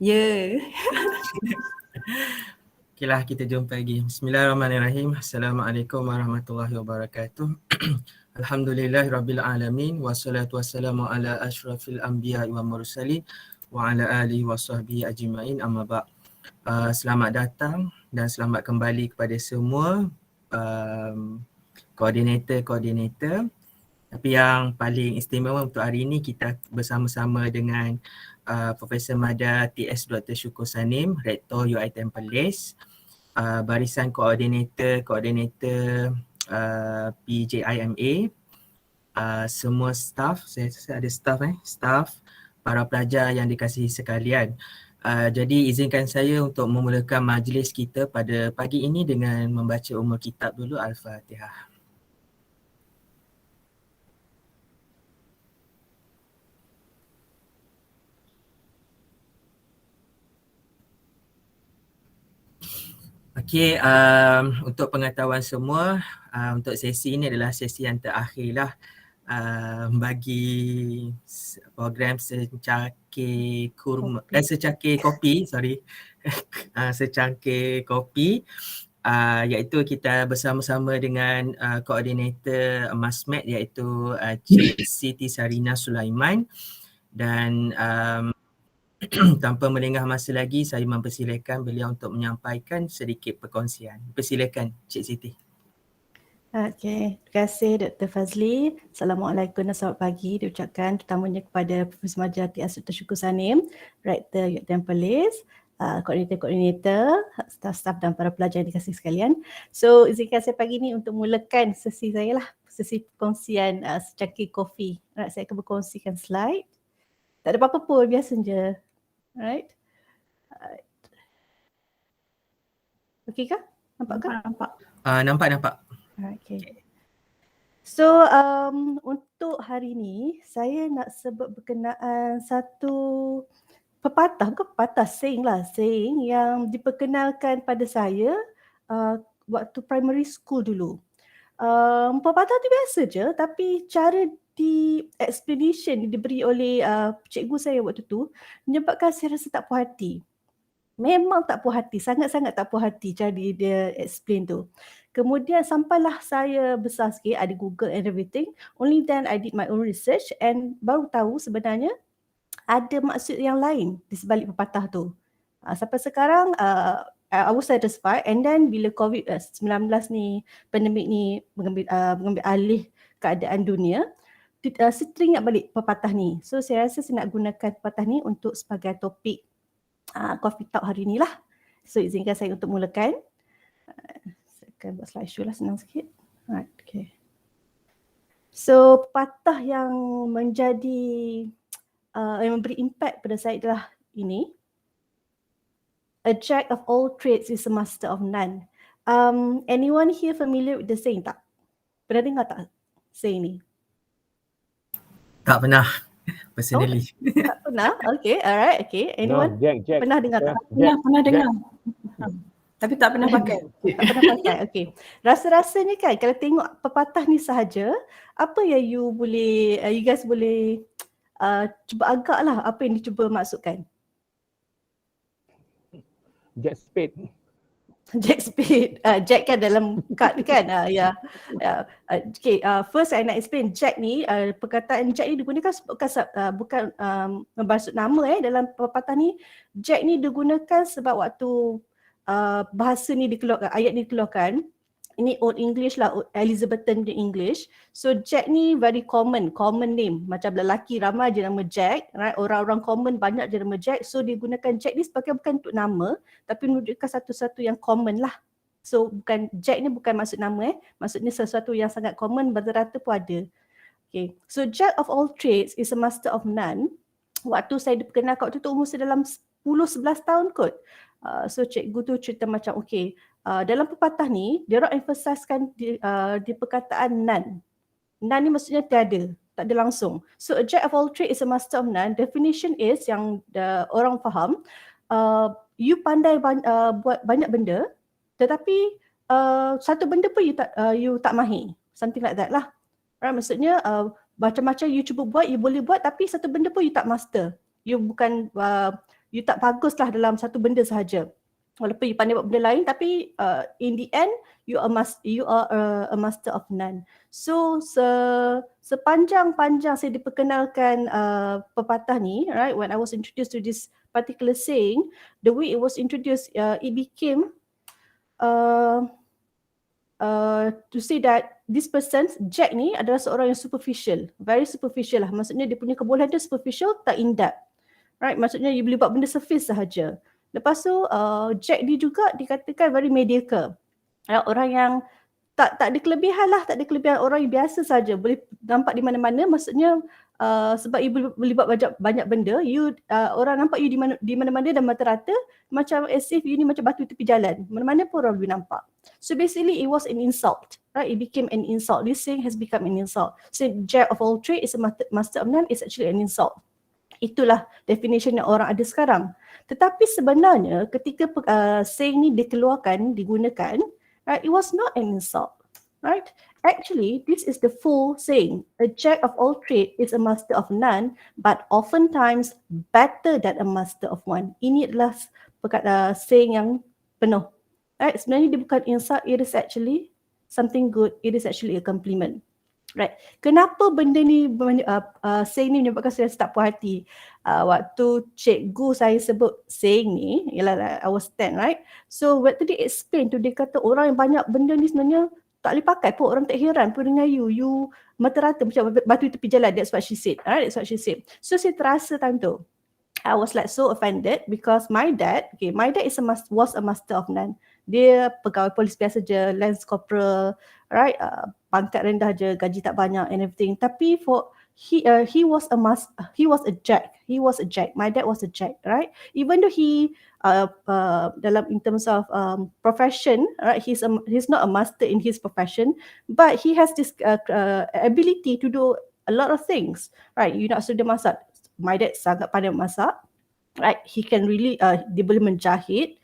Ya. Okeylah, kita jumpa lagi. Bismillahirrahmanirrahim. Assalamualaikum warahmatullahi wabarakatuh. Alhamdulillahirrabbilalamin. Wassalatu wassalamu ala ashrafil anbiya wa mursalin wa ala alihi wa sahbihi ajma'in, amma ba'. Selamat datang dan selamat kembali kepada semua koordinator. Tapi yang paling istimewa untuk hari ini, kita bersama-sama dengan Profesor Mada TS Dr. Syukur Sanim, Rektor UiTM Perlis, barisan koordinator PJIMA, semua staff, saya ada staff, para pelajar yang dikasihi sekalian. Jadi izinkan saya untuk memulakan majlis kita pada pagi ini dengan membaca ummul kitab dulu, Al-Fatihah. Okey, untuk pengetahuan semua, untuk sesi ini adalah sesi yang terakhir lah bagi program secangkir kopi, secangkir kopi, iaitu kita bersama-sama dengan koordinator MASMED iaitu Cik Siti Sarina Sulaiman, dan tanpa melengah masa lagi, saya mempersilakan beliau untuk menyampaikan sedikit perkongsian. Persilakan Cik Siti. Okey, terima kasih Dr. Fazli. Assalamualaikum dan selamat pagi diucapkan terutamanya kepada Profesor Maja TS Dr. Syukur Sanim, Rektor UiTM Perlis, koordinator, staf-staf dan para pelajar yang dikasihi sekalian. So, izinkan saya pagi ini untuk mulakan sesi saya lah, sesi perkongsian secangkir kopi. Saya akan berkongsikan slide. Tak ada apa-apa pun, biasa je. Alright. Okey kah? Nampak kah? Nampak. Okay. So untuk hari ni saya nak sebut berkenaan satu pepatah, bukan pepatah, saying yang diperkenalkan pada saya waktu primary school dulu. Pepatah tu biasa je, tapi cara explanation diberi oleh cikgu saya waktu tu menyebabkan saya rasa tak puas hati. Memang tak puas hati, sangat-sangat tak puas hati cara dia explain tu. Kemudian sampailah saya besar sikit, ada Google and everything. Only then I did my own research and baru tahu sebenarnya ada maksud yang lain di sebalik pepatah tu. Sampai sekarang I was satisfied, and then bila COVID-19 ni, pandemik ni mengambil alih keadaan dunia, saya teringat balik pepatah ni. So saya rasa saya nak gunakan pepatah ni untuk sebagai topik Coffee Talk hari ni lah. So izinkan saya untuk mulakan. Saya akan buat slideshow lah, senang sikit. Alright, okay. So pepatah yang menjadi yang memberi impact pada saya adalah ini. A jack of all trades is a master of none. Anyone here familiar with the saying tak? Pernah dengar tak saying ni? Tak pernah. Personally. Tak pernah? Okay, alright, okay. Anyone Jack. pernah dengar tak? Pernah dengar. Tapi tak pernah pakai. Tak pernah pakai, okay. Rasa-rasanya kan kalau tengok pepatah ni sahaja, apa yang you guys boleh cuba agak lah apa yang dicuba maksudkan. Jack Spade. Jack Spade. Jack kan dalam kad kan. Okay, first saya nak explain Jack ni, perkataan Jack ni digunakan bukan bermaksud nama dalam pepatah ni. Jack ni digunakan sebab waktu bahasa ni dikeluarkan, ayat ni dikeluarkan, ini Old English lah, Elizabethan English. So Jack ni very common name. Macam lelaki ramai je nama Jack, right? Orang-orang common banyak je nama Jack. So dia gunakan Jack ni sebagai bukan untuk nama, tapi menunjukkan satu-satu yang common lah. So bukan Jack ni bukan maksud nama maksudnya sesuatu yang sangat common, rata-rata pun ada. Okay. So Jack of all trades is a master of none. Waktu saya diperkenalkan waktu tu umur saya dalam 10-11 tahun kot. So cikgu tu cerita macam okay, dalam pepatah ni dia orang emphasizekan di perkataan none. None ni maksudnya tiada, tak ada langsung. So a jack of all trades is a master of none. Definition is yang orang faham, you pandai buat banyak benda, tetapi satu benda pun you tak mahir. Something like that lah. Right, maksudnya macam-macam you cuba buat, you boleh buat, tapi satu benda pun you tak master. You bukan you tak bagus lah dalam satu benda sahaja. Walaupun you pandai buat benda lain, tapi in the end you are a master of none. So sepanjang-panjang saya diperkenalkan pepatah ni, right, when I was introduced to this particular saying, the way it was introduced, it became to say that this person, Jack ni adalah seorang yang superficial, very superficial lah. Maksudnya dia punya kebolehan dia superficial, tak in depth. Right, maksudnya you boleh buat benda surface sahaja. Lepas tu Jack ni juga dikatakan very mediocre. Orang yang tak ada kelebihan lah, tak ada kelebihan, orang yang biasa saja, boleh nampak di mana-mana. Maksudnya sebab you boleh buat banyak benda, you orang nampak you di mana-mana dan mata rata, macam as if you ni macam batu tepi jalan. Mana-mana pun orang boleh nampak. So basically it was an insult, right? It became an insult. This thing has become an insult. So Jack of all trades is a master of none is actually an insult. Itulah definition yang orang ada sekarang. Tetapi sebenarnya ketika saying ni dikeluarkan, digunakan, right, it was not an insult, right? Actually, this is the full saying. A jack of all trades is a master of none, but oftentimes better than a master of one. Ini adalah saying yang penuh. Right? Sebenarnya dia bukan insult, it is actually something good. It is actually a compliment. Right. Kenapa benda ni saying ni menyebabkan saya tak puas hati? Waktu cikgu saya sebut saying ni, ialah I was 10, right? So waktu dia explain tu, dia kata orang yang banyak benda ni sebenarnya tak boleh pakai pun, orang tak heran pun dengan you mata rata macam batu tepi jalan. That's what she said. Alright, that's what she said. So saya terasa time tu, I was like so offended because my dad was a master of none. Dia pegawai polis biasa je, lance corporal, right? Pangkat rendah je, gaji tak banyak and everything. Tapi he was a jack. My dad was a jack, right? Even though he in terms of profession, right? He's not a master in his profession, but he has this ability to do a lot of things, right? You nak sudah masak. My dad sangat pandai masak, right? He can really dia boleh menjahit.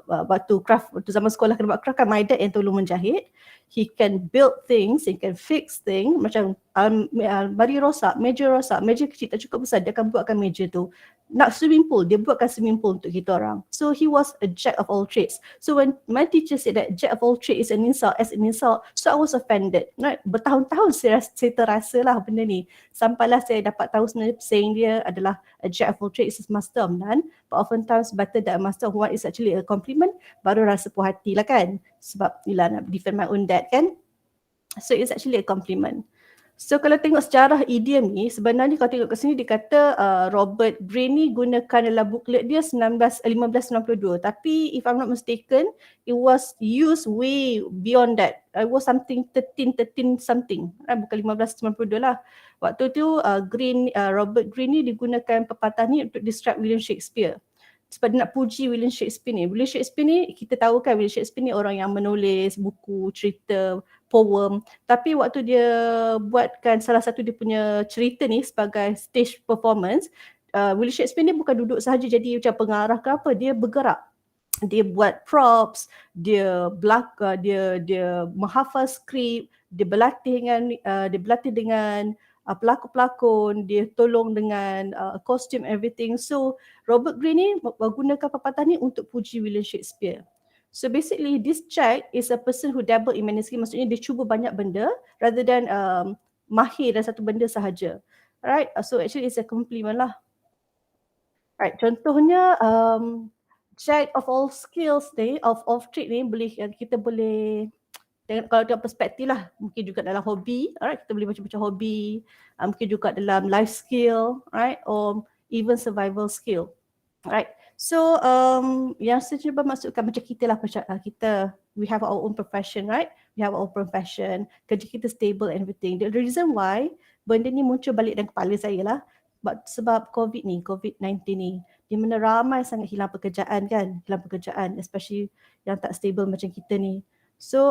Waktu zaman sekolah kena buat craft kan, my dad yang tolong menjahit. He can build things, he can fix things. Macam almari rosak, meja kecil tak cukup besar, dia akan buatkan meja tu. Nak swimming pool, dia buatkan swimming pool untuk kita orang. So he was a jack of all trades. So when my teacher said that jack of all trades is an insult, so I was offended. Right? Bertahun-tahun saya terasa lah benda ni. Sampailah saya dapat tahu sebenarnya saying dia adalah a jack of all trades is master of none, but oftentimes better than a master of one is actually a compliment. Baru rasa puas hati lah kan. Sebab yelah nak defend my own dad kan. So it's actually a compliment. So kalau tengok sejarah idiom ni, sebenarnya kalau tengok ke sini dia kata Robert Greene ni gunakan dalam booklet dia 1592. Tapi if I'm not mistaken, it was used way beyond that. It was something 13 something. Bukan 1592 lah. Waktu tu Robert Greene ni digunakan pepatah ni untuk describe William Shakespeare. Sebab dia nak puji William Shakespeare ni. William Shakespeare ni, kita tahu kan William Shakespeare ni orang yang menulis buku, cerita, poem. Tapi waktu dia buatkan salah satu dia punya cerita ni sebagai stage performance, William Shakespeare ni bukan duduk sahaja jadi macam pengarah ke apa, dia bergerak. Dia buat props, dia menghafal skrip, dia berlatih dengan pelakon-pelakon, dia tolong dengan kostum everything. So Robert Greene ni menggunakan pepatah ni untuk puji William Shakespeare. So basically this Jack is a person who dabble in many skills. Maksudnya dia cuba banyak benda rather than mahir dalam satu benda sahaja. Right? So actually it's a compliment lah. Right, contohnya Jack of all skills ni, of trade ni kita boleh kalau dalam perspektif lah, mungkin juga dalam hobi, alright, kita boleh macam-macam hobi, mungkin juga dalam life skill, right, or even survival skill, right. So yang saya cuba maksudkan macam kita lah, we have our own profession, right, we have our own profession, kerja kita stable and everything. The reason why benda ni muncul balik dalam kepala saya lah, sebab COVID-19 ni, di mana ramai sangat hilang pekerjaan, especially yang tak stable macam kita ni. So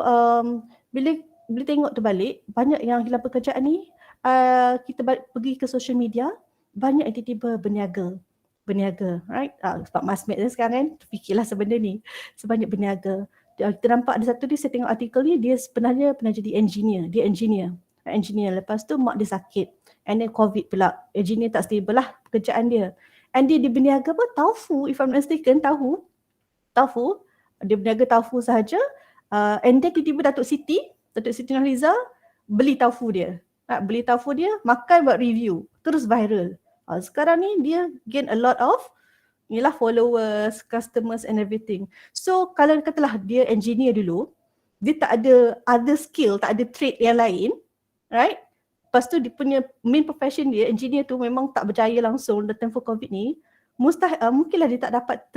bila tengok terbalik, banyak yang hilang pekerjaan ni, kita pergi ke social media, banyak yang tiba-tiba berniaga, right? Sebab masmed sekarang kan, fikirlah sebenarnya ni, sebanyak berniaga. Kita nampak ada satu ni, saya tengok artikel ni, dia sebenarnya pernah jadi engineer. Lepas tu mak dia sakit, and then COVID pula, engineer tak stable lah pekerjaan dia. And dia berniaga apa? Taufu, if I'm not mistaken, tahu. Dia berniaga taufu sahaja. And then tiba-tiba Datuk Siti Nurhaliza beli taufu dia. Beli taufu dia, makan buat review. Terus viral. Sekarang ni dia gain a lot of followers, customers and everything. So kalau katalah dia engineer dulu, dia tak ada other skill, tak ada trade yang lain, right? Lepas tu dia punya main profession dia, engineer tu memang tak berjaya langsung dalam for COVID ni, mungkinlah dia tak dapat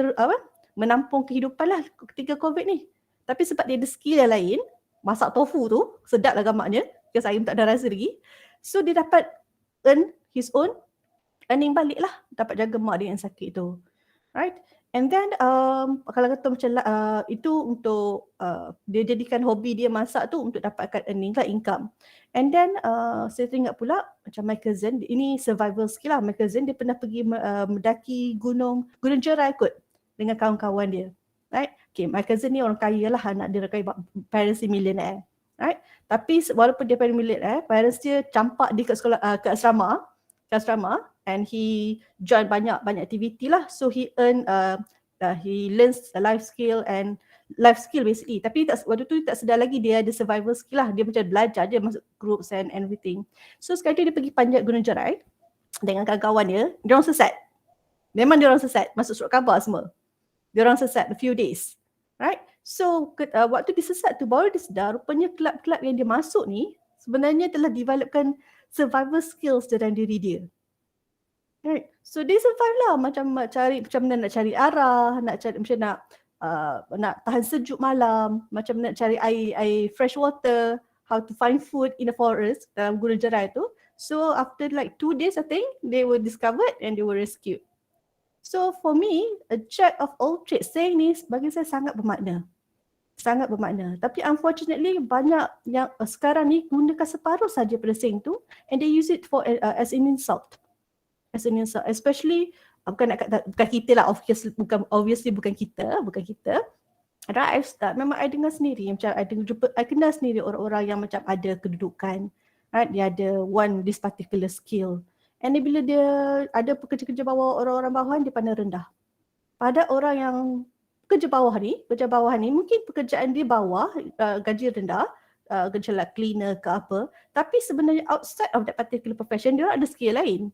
menampung kehidupan lah ketika COVID ni. Tapi sebab dia ada skill yang lain, masak tofu tu, sedap lah gamaknya, because saya tak ada rasa lagi. So dia dapat earn his own earning balik lah, dapat jaga mak dia yang sakit tu. Right? And then kalau kata macam itu untuk dia jadikan hobi dia masak tu untuk dapatkan earning lah, income. And then saya teringat pula macam my cousin, ini survival skill lah. My cousin dia pernah pergi mendaki gunung Jerai kot dengan kawan-kawan dia. Right? Okay, my cousin ni orang kaya lah, anak dia kaya, parents dia millionaire. Right? Tapi walaupun dia parents millionaire, parents dia campak dia kat sekolah, ke asrama, and he join banyak aktiviti lah. So he he learns the life skill basically. Tapi waktu tu tak sedar lagi dia ada survival skill lah. Dia macam belajar je masuk groups and everything. So sekali dia pergi panjat Gunung Jerai dengan kawan-kawan dia. Dia orang sesat. Memang dia orang sesat. Masuk surat khabar semua. Dia orang sesat a few days. Right? So waktu dia sesat tu baru dia sedar rupanya kelab-kelab yang dia masuk ni sebenarnya telah developkan survival skills dalam diri dia. Right. So dia survive lah, macam mana nak cari arah, nak tahan sejuk malam, macam mana nak cari air fresh water, how to find food in the forest dalam Gunung Jerai tu. So after like 2 days I think they were discovered and they were rescued. So for me, a jack of all trades saying ni bagi saya sangat bermakna. Tapi unfortunately banyak yang sekarang ni gunakan separuh saja pada saying tu and they use it for as an insult. Especially bukan kita lah, obviously bukan kita. Right, memang I dengar sendiri, macam I kenal sendiri orang-orang yang macam ada kedudukan, right? Dia ada this particular skill. And bila dia ada pekerja-kerja bawah, orang-orang bawahan dia pandang rendah. Pada orang yang kerja bawah ni mungkin pekerjaan dia bawah, gaji rendah, kerja like cleaner ke apa, tapi sebenarnya outside of that particular profession dia ada skill lain.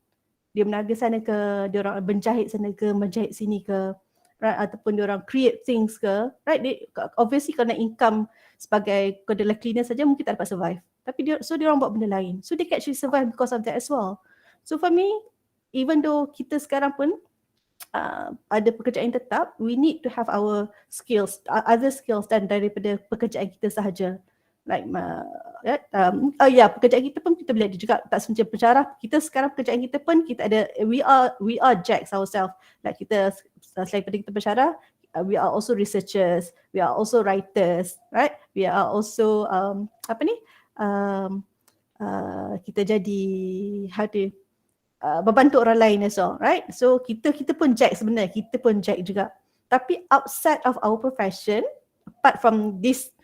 Dia menaga sana ke, dia orang menjahit sana ke, menjahit sini ke, right? Ataupun dia orang create things ke, right? Obviously kerana income sebagai kedelai cleaner saja mungkin tak dapat survive. Tapi dia orang buat benda lain. So they can actually survive because of that as well. So for me, even though kita sekarang pun ada pekerjaan tetap, we need to have our skills, other skills dan daripada pekerjaan kita sahaja. Like pekerjaan kita pun kita boleh ada juga, tak semacam pensyarah. Kita sekarang pekerjaan kita pun kita ada, we are jacks ourselves. Like kita selain daripada kita pensyarah, we are also researchers, we are also writers, right? We are also kita jadi membantu orang lain as well, right? So kita pun jack sebenarnya, kita pun jack juga. Tapi outside of our profession, apart from this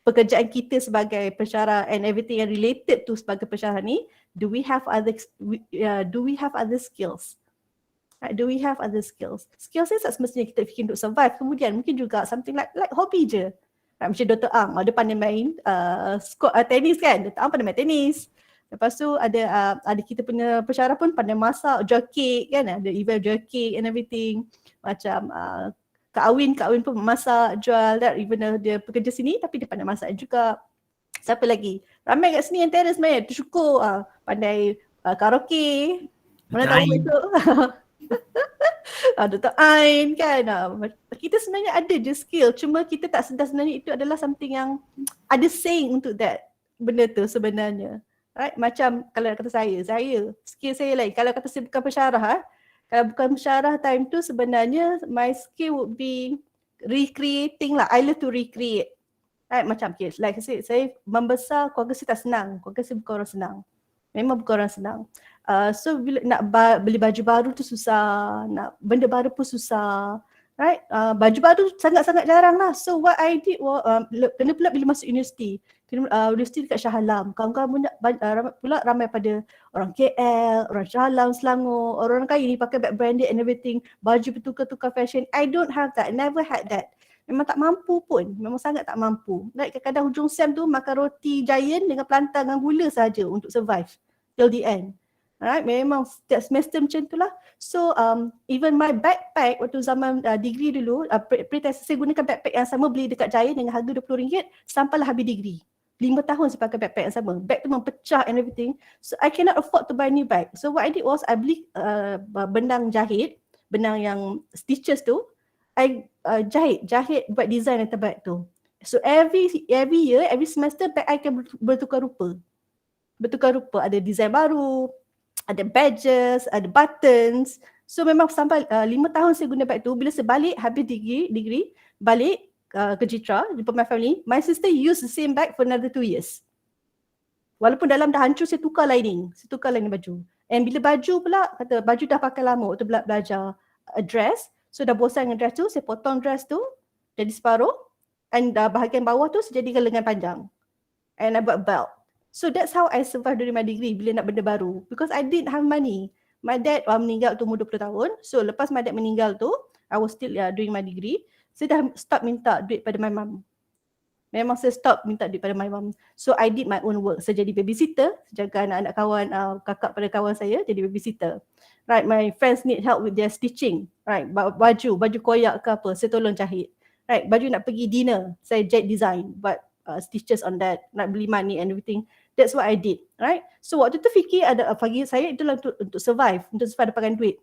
pekerjaan kita sebagai pensyarah and everything yang related to sebagai pensyarah ni, do we have other skills? Right? Do we have other skills? Skills ni tak semestinya kita fikir untuk survive. Kemudian mungkin juga something like hobi je. Right? Macam Dr. Ang, dia pandai main tenis kan? Dr. Ang pandai main tenis. Lepas tu ada kita punya pensyarah pun pandai masak, jual kek kan? Ada event jual kek and everything. Macam Kak Awin pun masak, jual, even dia bekerja sini tapi dia pandai masak juga. Siapa lagi? Ramai kat sini yang terrace main, tersyukur pandai karaoke. Mana tahu besok. Dr. Ain kan. Kita sebenarnya ada je skill, cuma kita tak sedar sebenarnya itu adalah something yang ada saying untuk that benda tu sebenarnya. Right? Macam kalau kata saya skill saya lain. Kalau kata saya bukan pensyarah, kalau bukan pensyarah time tu sebenarnya my skill would be recreating lah. I love to recreate. Right? Macam like saya membesar, keluarga saya tak senang. Keluarga saya bukan orang senang. Memang bukan orang senang. So bila nak beli baju baru tu susah, nak benda baru pun susah. Right? Baju baru sangat-sangat jarang lah. So what I did was, kena pula bila masuk universiti. universiti dekat Shah Alam. Kawan-kawan ramai pada orang KL, orang Shah Alam, Selangor, orang kaya ni pakai bag branded and everything, baju bertukar-tukar fashion. I don't have that, never had that. Memang tak mampu pun, memang sangat tak mampu. Kadang-kadang hujung sem tu makan roti Giant dengan pelantar dengan gula saja untuk survive till the end. Alright, memang setiap semester macam tu lah. So even my backpack waktu zaman degree dulu, pre-test saya gunakan backpack yang sama, beli dekat Giant dengan harga RM20 sampailah habis degree. 5 tahun saya pakai backpack yang sama. Bag tu memang pecah and everything. So I cannot afford to buy new bag. So what I did was I beli benang jahit, benang yang stitches tu, I jahit buat design atas bag tu. So every year, every semester bag I akan bertukar rupa. Ada design baru, ada badges, ada buttons. So memang sampai 5 tahun saya guna bag tu. Bila saya balik habis degree balik ke Citra, jumpa my family, my sister use the same bag for another 2 years. Walaupun dalam dah hancur, saya tukar lining baju. And bila baju pula, kata baju dah pakai lama waktu belajar dress, so dah bosan dengan dress tu, saya potong dress tu jadi separuh, and bahagian bawah tu saya jadikan lengan panjang. And I buat belt. So that's how I survive during my degree bila nak benda baru. Because I didn't have money. My dad meninggal tu umur 20 tahun. So lepas my dad meninggal tu, I was still doing my degree. Saya dah stop minta duit pada my mum. Memang saya stop minta duit pada my mum. So I did my own work. Saya jadi babysitter, jaga anak-anak kawan, kakak pada kawan saya, jadi babysitter. Right, my friends need help with their stitching. Right, baju koyak ke apa, saya tolong jahit. Right, baju nak pergi dinner, saya jahit design, but stitches on that, nak beli money and everything. That's what I did, right? So waktu tu fikir bagi saya itulah untuk survive, untuk dapatkan duit,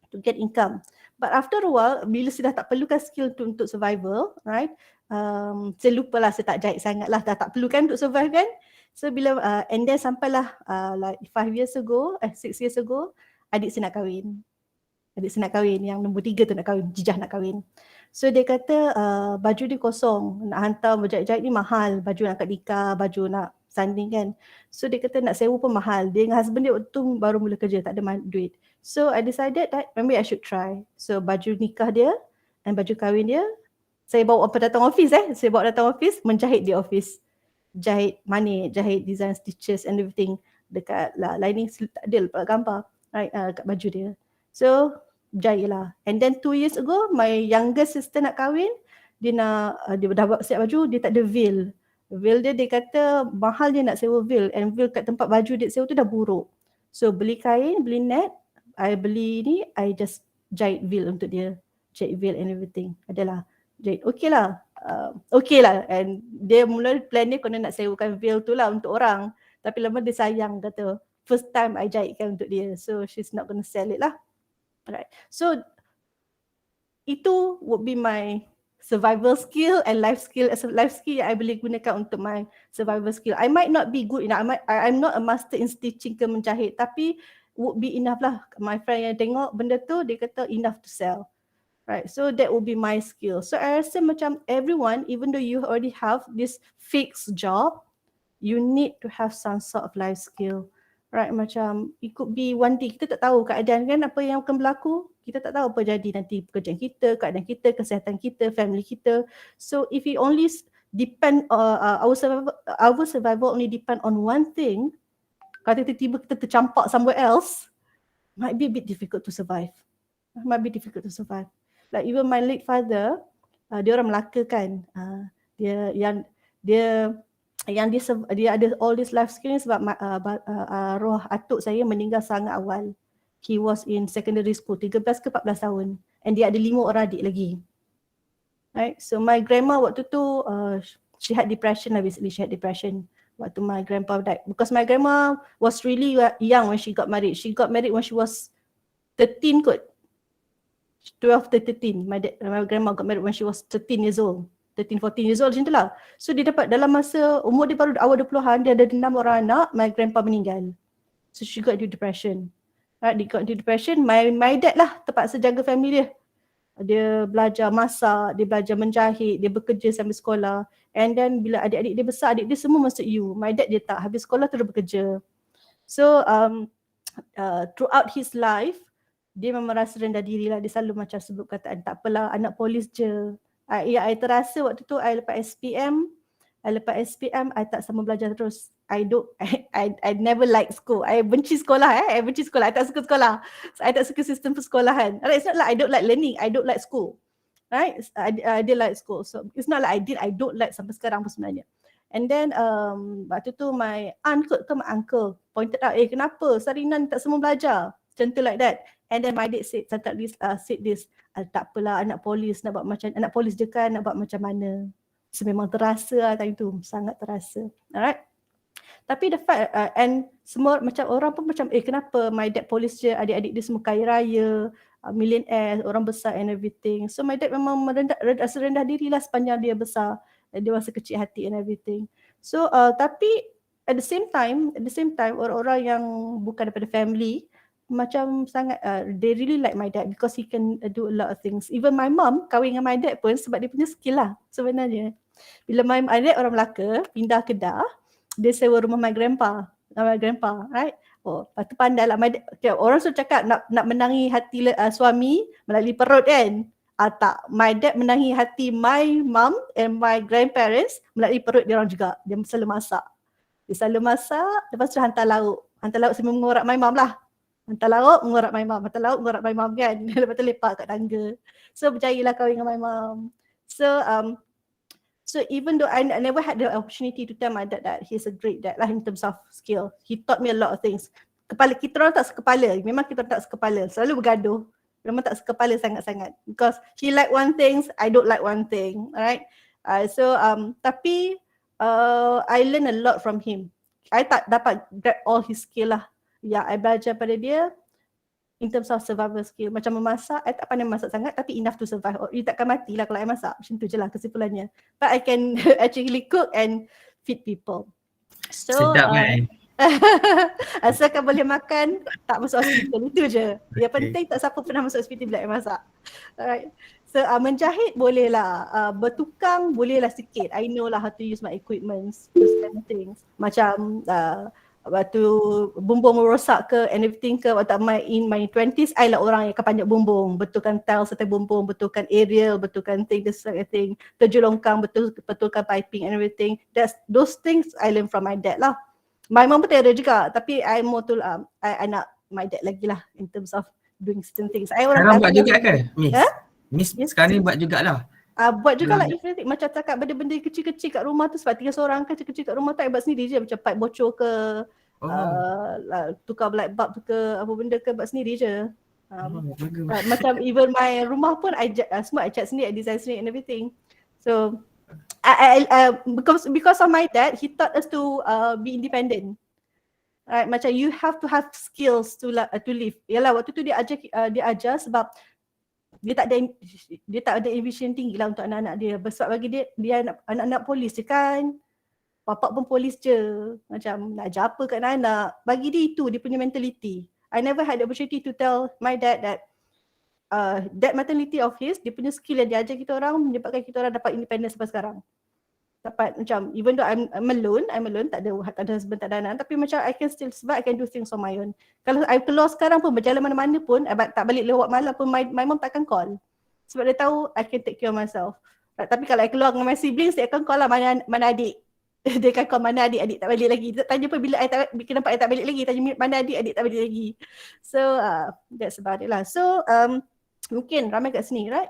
to get income. But after a while, bila saya dah tak perlukan skill untuk survival, right? Saya lupalah, saya tak jahit sangat lah, dah tak perlukan untuk survive kan. So bila and then sampailah like 6 years ago, adik saya nak kahwin. Yang nombor 3 tu nak kahwin, Jijah nak kahwin. So dia kata baju dia kosong, nak hantar berjahit-jahit ni mahal, baju nak akad nikah, baju nak sanding kan. So dia kata nak sewa pun mahal. Dia dengan husband dia waktu tu baru mula kerja, tak ada duit. So I decided that maybe I should try. So baju nikah dia dan baju kahwin dia, saya bawa datang office saya bawa datang office, menjahit di office. Jahit money, jahit design stitches and everything dekat lining, tak ada gambar right, kat baju dia. So jahit lah. And then 2 years ago, my younger sister nak kahwin, dia dah buat siap baju, dia tak ada veil. Veil dia kata mahal dia nak sewa veil, and veil kat tempat baju dia sewa tu dah buruk. So beli kain, beli net, I just jahit veil untuk dia. Jahit veil and everything. Adalah jahit. Okay lah. And dia mula plan dia kena nak sewakan veil tu lah untuk orang. Tapi lama dia sayang, kata first time I jahitkan untuk dia. So she's not gonna sell it lah. Alright. So itu would be my survival skill and life skill. As a life skill yang I boleh gunakan untuk my survival skill. I might not be good enough. I'm not a master in stitching ke menjahit, tapi would be enough lah. My friend yang tengok benda tu, dia kata enough to sell. Right, so that would be my skill. So I rasa macam everyone, even though you already have this fixed job, you need to have some sort of life skill. Right, macam it could be one day, kita tak tahu keadaan kan apa yang akan berlaku. Kita tak tahu apa jadi nanti pekerjaan kita, keadaan kita, kesihatan kita, family kita. So if we only depend, our survival only depend on one thing, kalau tiba-tiba kita tercampak somewhere else, might be a bit difficult to survive. Like even my late father, dia orang Melaka kan, dia ada all this life skill sebab roh atuk saya meninggal sangat awal. He was in secondary school, 13 ke 14 tahun, and dia ada 5 orang adik lagi. Right, so my grandma waktu tu she had depression waktu my grandpa died, because my grandma was really young when she got married. She got married when she was 13 kot. 12 to 13. My grandma got married when she was 13 years old. 13, 14 years old macam tu lah. So dia dapat dalam masa umur dia baru awal 20-an, dia ada 6 orang anak, my grandpa meninggal. So she got into depression. Right, dia got into depression. My dad lah terpaksa jaga family dia. Dia belajar masak, dia belajar menjahit, dia bekerja sambil sekolah. And then bila adik-adik dia besar, adik dia semua masuk U. My dad dia tak, habis sekolah terus bekerja. So throughout his life, dia memang rasa rendah diri lah. Dia selalu macam sebut kataan, tak apalah anak polis je. I terasa waktu tu I lepas SPM, Lepas SPM, I tak sama belajar terus. I never like school. I benci sekolah. I benci sekolah. I tak suka sekolah. So, I tak suka sistem persekolahan. Alright, it's not like I don't like learning. I don't like school. Right? I did like school. So it's not like I don't like sampai sekarang pun sebenarnya. And then waktu tu my uncle pointed out, kenapa Sarina tak semua belajar? Macam tu like that. And then my dad said this, tak apalah anak polis nak buat macam, anak polis je kan nak buat macam mana. So memang terasa lah time tu, sangat terasa. Alright. Tapi the fact and semua macam orang pun macam kenapa my dad polis je, adik-adik dia semua kaya raya, millionaire, orang besar and everything. So my dad memang rasa rendah diri lah sepanjang dia besar. Dia rasa kecil hati and everything. So tapi at the same time orang-orang yang bukan daripada family macam sangat they really like my dad because he can do a lot of things. Even my mom kahwin dengan my dad pun sebab dia punya skill lah sebenarnya. Bila my dad orang Melaka pindah Kedah, dia sewa rumah my grandpa, right? Oh, lepas tu pandai lah. Orang selalu cakap nak menangi hati suami melalui perut kan? Tak. My dad menangi hati my mom and my grandparents melalui perut dia orang juga. Dia selalu masak. Lepas tu hantar lauk. Hantar lauk sambil mengorak my mom lah. Hantar lauk, mengorak my mom. Hantar lauk, mengorak my mom kan? Lepas tu lepak kat tangga. So berjayalah kahwin dengan my mom. So even though I never had the opportunity to tell my dad that he's a great dad lah in terms of skill. He taught me a lot of things. Kita orang tak sekepala. Memang kita tak sekepala. Selalu bergaduh. Memang tak sekepala sangat-sangat. Because he like one thing, I don't like one thing. Alright. Tapi I learn a lot from him. I tak dapat grab all his skill lah. I belajar pada dia in terms of survival skill. Macam memasak, I tak pandai masak sangat tapi enough to survive. You takkan mati lah kalau I masak. Macam tu je lah kesimpulannya. But I can actually cook and feed people. So, sedap kan? asalkan boleh makan, tak masuk hospital. Itu je. Yang penting tak siapa pernah masuk hospital bila I masak. Alright. So, menjahit boleh lah. Bertukang boleh lah sikit. I know lah how to use my equipments. Those kind of things. Macam waktu bumbung merosak ke and everything ke, waktu in my 20s, I lah orang yang akan panjat bumbung, betulkan tiles serta bumbung, betulkan aerial, betulkan this kind of thing, terjun longkang, betulkan piping and everything. Those things I learn from my dad lah. My mom pun ada juga, tapi I more to I nak my dad lagi lah in terms of doing certain things. Sekarang buat juga ke, Miss? Miss yes, sekarang buat jugalah. Buat juga lah everything. Macam cakap benda-benda kecil-kecil kat rumah tu sebab 3 seorang kecil-kecil kat rumah tu I buat sendiri je. Macam pipe bocor ke, tukar light bulb ke, apa benda ke, buat sendiri je. Macam even my rumah pun semua I cat sendiri, I design sendiri and everything. So because of my dad, he taught us to be independent. Right, macam you have to have skills to live. Yalah, waktu tu dia ajar sebab dia tak ada ambition tinggi lah untuk anak-anak dia. Sebab bagi dia anak-anak polis je kan. Bapak pun polis je. Macam nak ajar apa kat anak. Bagi dia itu, dia punya mentality. I never had the opportunity to tell my dad that that mentality of his, dia punya skill yang dia ajar kita orang menyebabkan kita orang dapat independent sampai sekarang. Dapat macam, even though I'm alone, tak ada husband, tak ada anak, tapi macam I can still survive, I can do things on my own. Kalau I keluar sekarang pun, berjalan mana-mana pun, tak balik lewat malam pun, my mom takkan call. Sebab dia tahu I can take care of myself. Tapi kalau I keluar dengan my siblings, dia akan call lah mana adik. Dia akan call mana adik tak balik lagi. Tanya pun bila kenapa I tak balik lagi, tanya mana adik tak balik lagi. So that's about it lah. So mungkin ramai kat sini, right?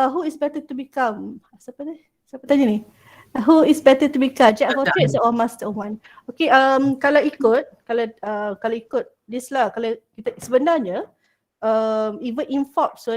Who is better to become? Siapa tanya ni? Who is better to become, jack of all trades or master of one? Okay, kalau ikut this lah, kalau kita sebenarnya even in Forbes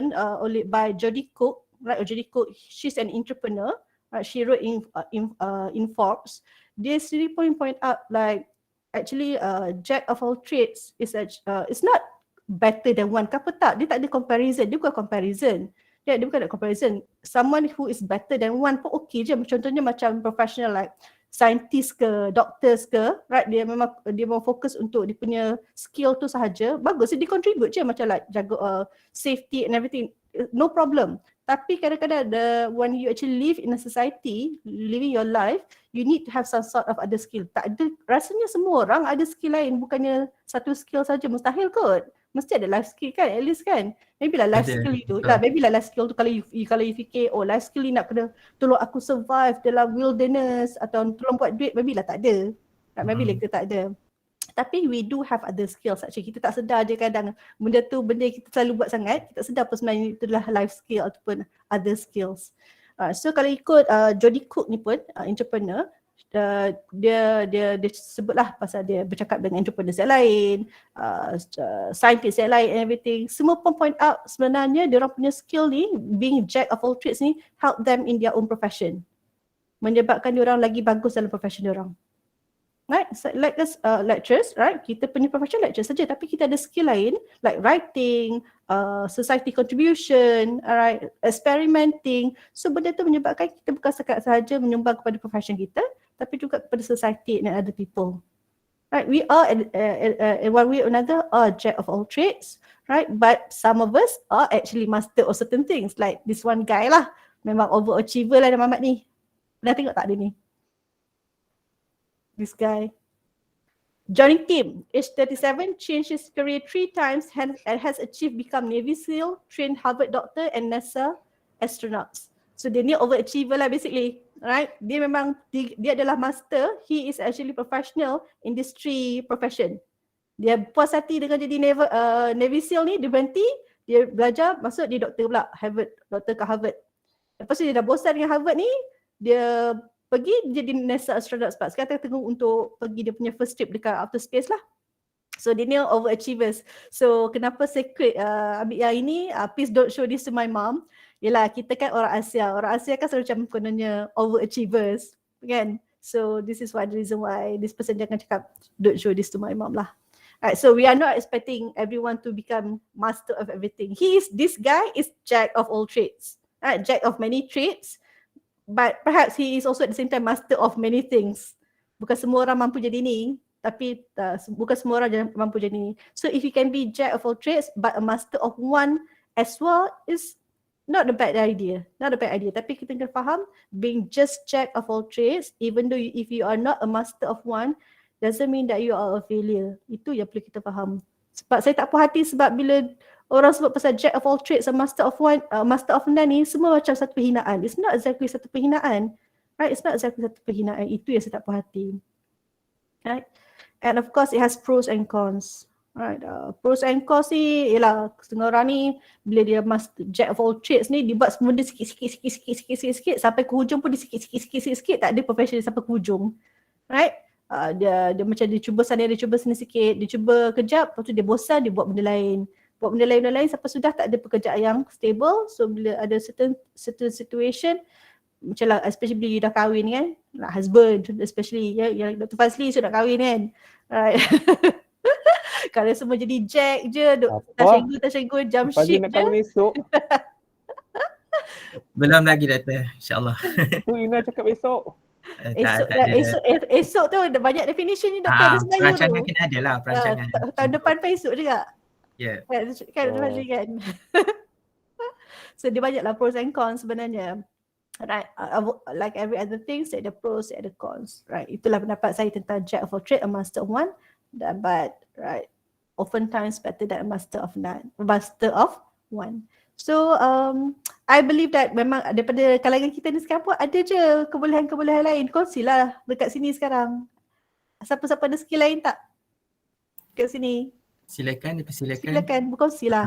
oleh by Jodie Cook, right? Jodie Cook, she's an entrepreneur, right? She wrote in Forbes. Dia sendiri point out like actually jack of all trades is it's not better than one. Kenapa tak? Dia tak ada comparison. Dia bukan comparison. Dia bukan nak comparison. Someone who is better than one pun okay je. Contohnya macam professional like scientist ke, doctors ke, right? Dia memang fokus untuk dia punya skill tu sahaja. Bagus, dia contribute je macam like jaga safety and everything. No problem. Tapi kadang-kadang when you actually live in a society, living your life, you need to have some sort of other skill. Tak ada, rasanya semua orang ada skill lain, bukannya satu skill saja, mustahil kot. Mesti ada life skill kan, at least kan. Maybe lah life Ada, skill itu. betul. Lah, maybe lah life skill tu kalau you fikir, oh life skill ni nak kena tolong aku survive dalam wilderness atau tolong buat duit, maybe lah tak ada. Maybe lah kita tak ada. Tapi we do have other skills actually. Kita tak sedar je kadang benda yang kita selalu buat sangat, kita tak sedar pun sebenarnya itu adalah life skill ataupun other skills. So kalau ikut Jody Cook ni pun entrepreneur, dia sebutlah pasal dia bercakap dengan entrepreneurs yang lain, scientist yang lain and everything. Semua pun point out sebenarnya dia orang punya skill ni, being jack of all trades ni, help them in their own profession. Menyebabkan dia orang lagi bagus dalam profession dia orang. Right? So, like us lecturers, right? Kita punya profession lecturer saja, tapi kita ada skill lain like writing, society contribution, alright, experimenting. So benda tu menyebabkan kita bukan sahaja menyumbang kepada profession kita, tapi juga kepada society and other people. Right? We are in one way or another are jack of all trades, right? But some of us are actually master of certain things. Like this one guy lah, memang overachiever lah Muhammad ni. Pernah tengok tak dia ni? This guy. Johnny Kim, age 37, changed his career 3 times and has achieved become Navy SEAL, trained Harvard doctor and NASA astronauts. So dia ni overachiever lah basically, right? Dia memang, dia adalah master, he is actually professional in these 3 profession. Dia puas hati dengan jadi Navy SEAL ni, dia berhenti, dia belajar, masuk dia doktor pula, doktor kat Harvard. Lepas tu dia dah bosan dengan Harvard ni, dia pergi jadi NASA astronaut sebab sekarang tengah untuk pergi dia punya first trip dekat outer space lah. So dia ni overachievers. So kenapa secret ambil yang ini, please don't show this to my mom. Yelah kita kan orang Asia. Orang Asia kan selalu macam kononnya overachievers kan. So this is why the reason why this person jangan cakap don't show this to my mom lah. Alright, so we are not expecting everyone to become master of everything. This guy is jack of all trades. Jack of many trades. But perhaps he is also at the same time master of many things. Bukan semua orang mampu jadi ni, tapi bukan semua orang mampu jadi ni. So if you can be jack of all trades but a master of one as well is not a bad idea. Not a bad idea. Tapi kita kena faham, being just jack of all trades, even though if you are not a master of one, doesn't mean that you are a failure. Itu yang perlu kita faham. Sebab saya tak puas hati sebab bila orang sebut pasal jack of all trades, master of one, master of none ni semua macam satu penghinaan. It's not exactly satu penghinaan. Right? It's not exactly satu penghinaan. Itu yang saya tak puas hati. Right? And of course it has pros and cons. Right? Pros and cons ni ialah setengah orang ni bila dia master jack of all trades ni dia buat semua dia sikit-sikit sampai ke hujung pun dia sikit-sikit tak ada profession sampai ke hujung. Right? Dia macam dia cuba sana, dia cuba sini sikit, dia cuba kejap, lepas tu dia bosan, dia buat benda lain. Buat benda lain sampai sudah tak ada pekerjaan yang stable. So bila ada certain situation, macam lah especially bila you dah kahwin kan, like husband especially, yang Dr. Fazli sudah kahwin kan, right? Kalau semua jadi jack je, tersenggol jam shift je. Nak kahwin esok. Belum lagi Doktor, insyaAllah. Tu Ina cakap esok. Esok tu ada banyak definition ni Doktor. Perancangan kena ada lah, perancangan. Tahun depan pun esok juga. Ya. Kan kan. So dia banyaklah pros and cons sebenarnya. Right, like every other thing, say the pros, say the cons. Right, itulah pendapat saya tentang jack of all trades, a master of one. But right, oftentimes better than a master of none, master of one. So I believe that memang daripada kalangan kita ni sekarang pun ada je kebolehan-kebolehan lain. Kongsilah dekat sini sekarang. Siapa-siapa ada skill lain tak? Kat sini. Silakan, dipersilakan. Silakan, berkongsilah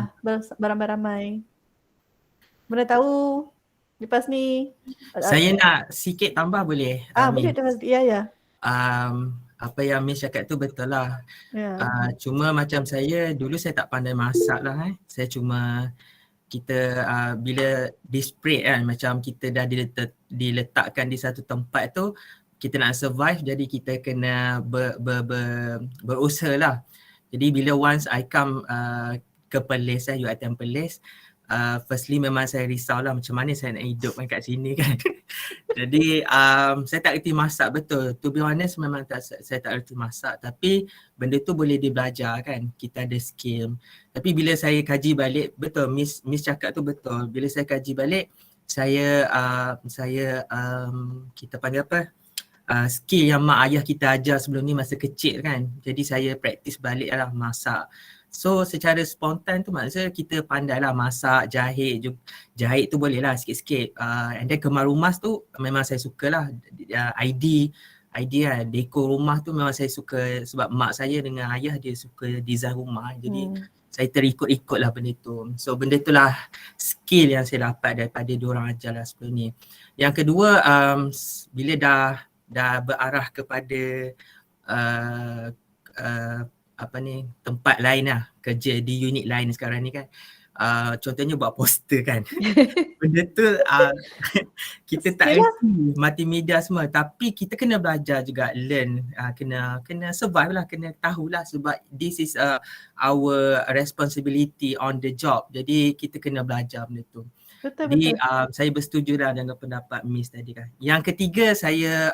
beramai-ramai. Mana tahu lepas ni. Saya nak sikit tambah boleh? Boleh dah. Ya. Apa yang Miss cakap tu betul lah. Ya. Cuma macam saya, dulu saya tak pandai masak lah. Saya cuma kita bila disparate kan, macam kita dah diletakkan di satu tempat tu, kita nak survive, jadi kita kena berusaha lah. Jadi bila once I come ke Perlis, UiTM Perlis, firstly memang saya risau lah macam mana saya nak hidup kat sini kan. Jadi saya tak reti masak betul. To be honest memang saya tak reti masak, tapi benda tu boleh dibelajar kan. Kita ada skill. Tapi bila saya kaji balik, betul Miss cakap tu betul. Bila saya kaji balik, saya kita panggil apa? Skill yang mak ayah kita ajar sebelum ni masa kecil kan. Jadi saya praktis balik lah masak. So secara spontan tu maksudnya kita pandailah masak, jahit jahit tu boleh lah sikit-sikit. And then kemar rumah tu memang saya suka lah. Idea dekor rumah tu memang saya suka sebab mak saya dengan ayah dia suka design rumah. Jadi saya terikut-ikut lah benda tu. So benda tu lah skill yang saya dapat daripada diorang ajar lah sebelum ni. Yang kedua, bila dah berarah kepada tempat lain lah, kerja di unit lain sekarang ni kan. Contohnya buat poster kan. Benda tu kita tak reti multimedia semua, tapi kita kena belajar juga, learn, kena survive lah, kena tahulah sebab this is our responsibility on the job. Jadi kita kena belajar benda tu. Jadi saya bersetuju lah dengan pendapat Miss tadi kan. Yang ketiga saya,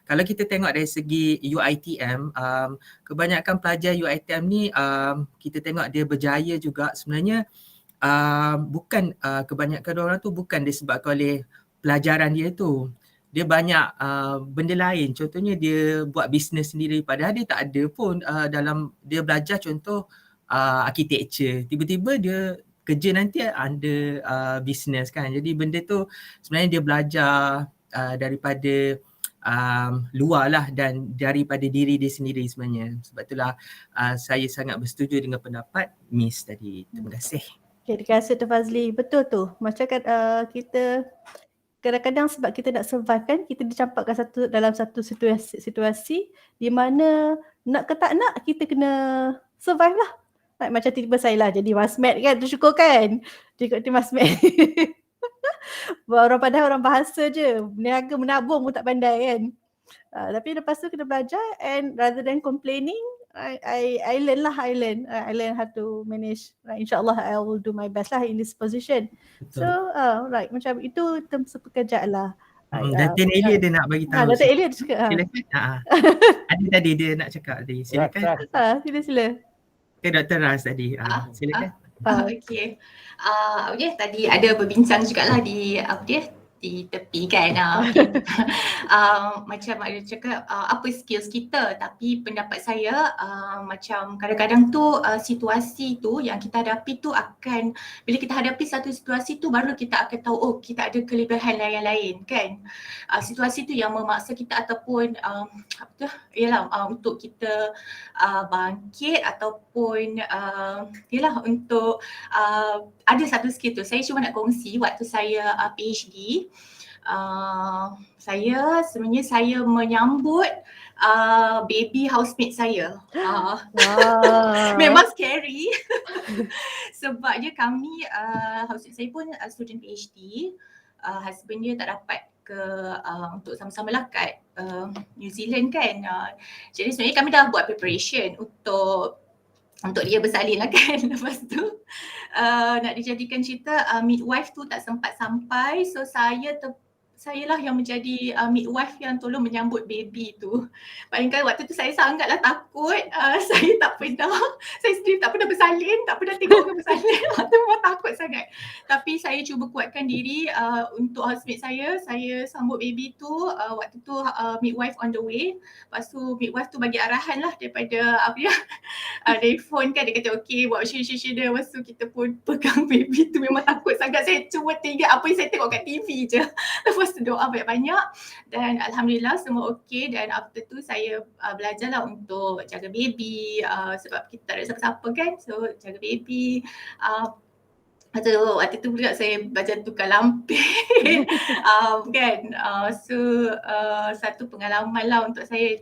kalau kita tengok dari segi UiTM, kebanyakan pelajar UiTM ni kita tengok dia berjaya juga sebenarnya. Bukan kebanyakan orang tu bukan disebabkan oleh pelajaran dia tu. Dia banyak benda lain. Contohnya dia buat bisnes sendiri padahal dia tak ada pun dalam dia belajar contoh architecture. Tiba-tiba dia kerja nanti under bisnes kan. Jadi benda tu sebenarnya dia belajar daripada luar lah dan daripada diri dia sendiri sebenarnya. Sebab itulah saya sangat bersetuju dengan pendapat Miss tadi. Terima kasih. Okay, terima kasih Tuan Fazli. Betul tu. Macam kan kita kadang-kadang sebab kita nak survive kan, kita dicampakkan dalam satu situasi di mana nak ke tak nak kita kena survive lah. Macam tiba-tiba saya lah jadi masmed kan, tersyukur kan. Dia kat masmed. Padahal orang bahasa je, berniaga menabung pun tak pandai kan. Tapi lepas tu kena belajar and rather than complaining, I learn how to manage. InsyaAllah I will do my best lah in this position. Betul. So right, macam itu terms pekerjaan lah. Datin Elia dia nak bagi tahu. Datin Elia dia cakap. Silakan. Ada tadi dia nak cakap tadi. Silakan. Sila. Dr. Ras tadi. Silakan. Okay. Tadi ada berbincang jugalah di tepi kan. Macam ada cakap apa skills kita, tapi pendapat saya macam kadang-kadang tu situasi tu yang kita hadapi tu akan, bila kita hadapi satu situasi tu baru kita akan tahu kita ada kelebihan lain-lain kan. Situasi tu yang memaksa kita ataupun untuk kita bangkit ataupun untuk ada satu skill tu. Saya cuma nak kongsi waktu saya PhD, saya menyambut baby housemate saya. Memang scary sebabnya kami housemate saya pun student PhD, husband dia tak dapat untuk sama-sama lah kat New Zealand kan. Jadi sebenarnya kami dah buat preparation untuk dia bersalin lah kan. Lepas tu nak dijadikan cerita midwife tu tak sempat sampai, so saya lah yang menjadi midwife yang tolong menyambut baby tu. Bayangkan waktu tu saya sangatlah takut. Saya sendiri tak pernah bersalin, tak pernah tengok orang bersalin. Waktu tu memang takut sangat. Tapi saya cuba kuatkan diri untuk housemate saya sambut baby tu. Waktu tu midwife on the way. Lepas tu midwife tu bagi arahan lah daripada dari phone kan. Dia kata okay buat macam dia. Lepas tu kita pun pegang baby tu, memang takut sangat. Saya cuma tengok apa yang saya tengok kat TV je. Lepas tu doa banyak-banyak dan alhamdulillah semua okey. Dan after tu saya belajarlah untuk jaga baby sebab kita tak ada siapa-siapa kan, so jaga baby. Waktu tu pula saya belajar tukar lampin kan. Satu pengalaman lah untuk saya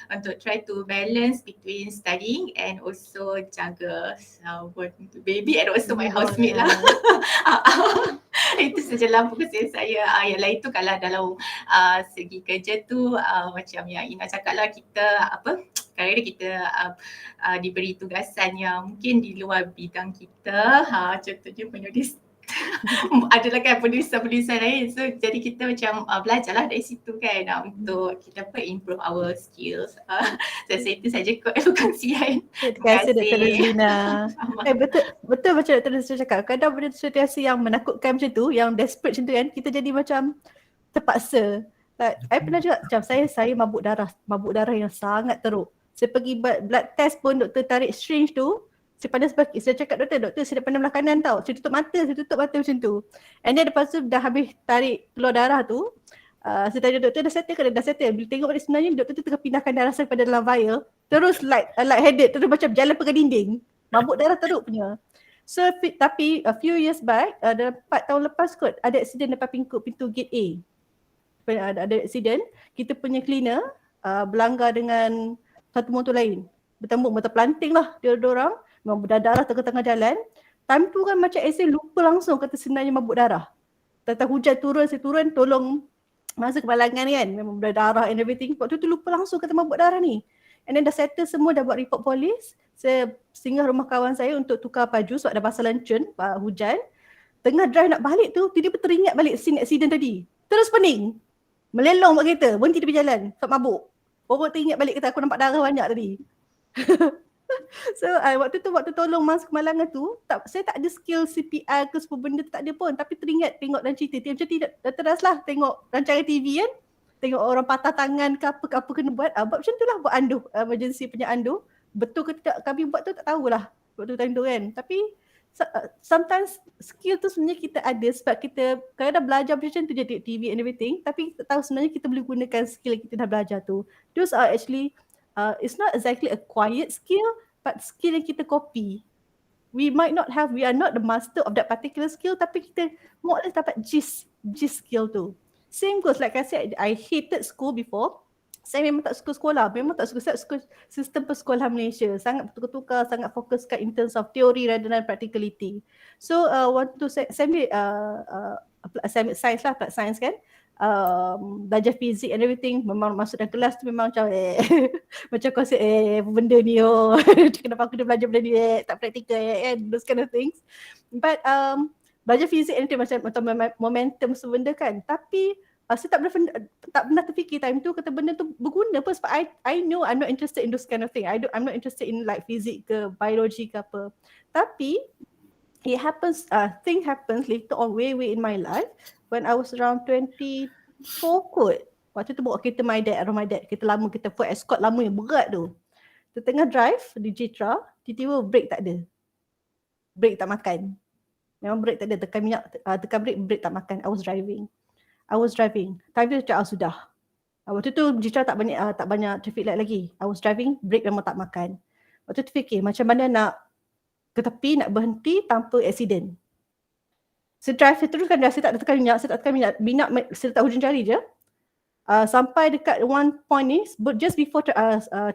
untuk try to balance between studying and also jaga baby and also my housemate lah. Itu sajalah fokus saya. Yang lain tu kalau dalam segi kerja tu macam yang Ina cakap lah, kita kadang-kadang kita diberi tugasan yang mungkin di luar bidang kita. Contohnya penulis adalah kan penulisan lain. So jadi kita macam belajarlah dari situ kan untuk kita improve our skills. Saya itu saja kongsian. Terima kasih Dr. Razlina. Betul macam Dr. Razlina cakap. Kadang benda situasi yang menakutkan macam tu, yang desperate macam tu kan, kita jadi macam terpaksa. Saya pernah juga macam saya mabuk darah yang sangat teruk. Saya pergi blood test pun doktor tarik syringe tu, Saya pandang sebab saya cakap doktor saya dah pandang belah kanan tau. Saya tutup mata macam tu. And then lepas tu dah habis tarik keluar darah tu, saya tanya doktor dah settle ke? Dah settle. Bila tengok balik sebenarnya doktor tu tengah pindahkan darah saya pada dalam vial. Terus light-headed, terus macam jalan pegang dinding. Mabuk darah teruk punya. So tapi a few years back, dalam 4 tahun lepas kot, ada accident depan pintu gate A. Ada accident, kita punya cleaner berlanggar dengan satu motor lain. Bertembuk mata pelanting lah dia orang. Memang berdarah tengah-tengah jalan. Time tu kan macam saya lupa langsung kata sebenarnya mabuk darah. Tentang hujan turun, saya turun tolong masa kemalangan kan. Memang berdarah and everything. Waktu tu lupa langsung kata mabuk darah ni. And then dah settle semua, dah buat report polis. Saya singgah rumah kawan saya untuk tukar baju sebab dah basah lencun, hujan. Tengah drive nak balik tu, tiba-tiba teringat balik scene accident tadi. Terus pening. Melelong buat kereta, berhenti tepi jalan sebab mabuk. Baru teringat balik kata aku nampak darah banyak tadi. So waktu tolong Mas kemalangan tu, saya tak ada skill CPR ke semua benda tu tak ada pun. Tapi teringat tengok dan cerita. Macam tidak teraslah tengok rancangan TV kan. Tengok orang patah tangan ke apa kena buat. Buat macam tu lah, buat anduh, emergency punya anduh. Betul ke tidak kami buat tu tak tahulah waktu time tu kan. Tapi sometimes skill tu sebenarnya kita ada sebab kita kalau dah belajar macam tu je tengok TV and everything, tapi kita tahu sebenarnya kita boleh gunakan skill yang kita dah belajar tu. Those are actually it's not exactly a quiet skill, but skill yang kita copy. We are not the master of that particular skill, tapi kita more or less dapat gist skill tu. Same goes like I said, I hated school before. Saya memang tak suka sekolah, memang tak suka sistem persekolahan Malaysia. Sangat bertukar-tukar, sangat fokuskan in terms of theory rather than practicality. So waktu saya ambil science lah, applied science kan. Belajar fizik and everything, memang masuk dalam kelas tu memang macam macam konsep apa benda ni kenapa aku dah belajar benda ni tak praktikal kan, those kind of things. But belajar fizik and everything macam momentum sebenda kan. Tapi saya tak pernah terfikir time tu kata benda tu berguna pun sebab I know I'm not interested in those kind of thing. I'm not interested in like fizik ke biology ke apa. Tapi it happens, thing happens later on way in my life when I was around 24 kot. Waktu tu bawa kereta my dad, kereta lama, kita Ford Escort lama yang berat tu. Tengah drive di Jitra, tiba-tiba brake tak ada. Brake tak makan. Memang brake tak ada, tekan brake tak makan. I was driving. Time tu cakap sudah. Waktu tu Jitra tak banyak traffic light lagi. I was driving, brake memang tak makan. Waktu tu fikir macam mana nak ke tepi, nak berhenti tanpa accident. Saya drive, saya teruskan drive, saya tak tekan minyak, saya tak hujung jari je. Sampai dekat one point ni, just before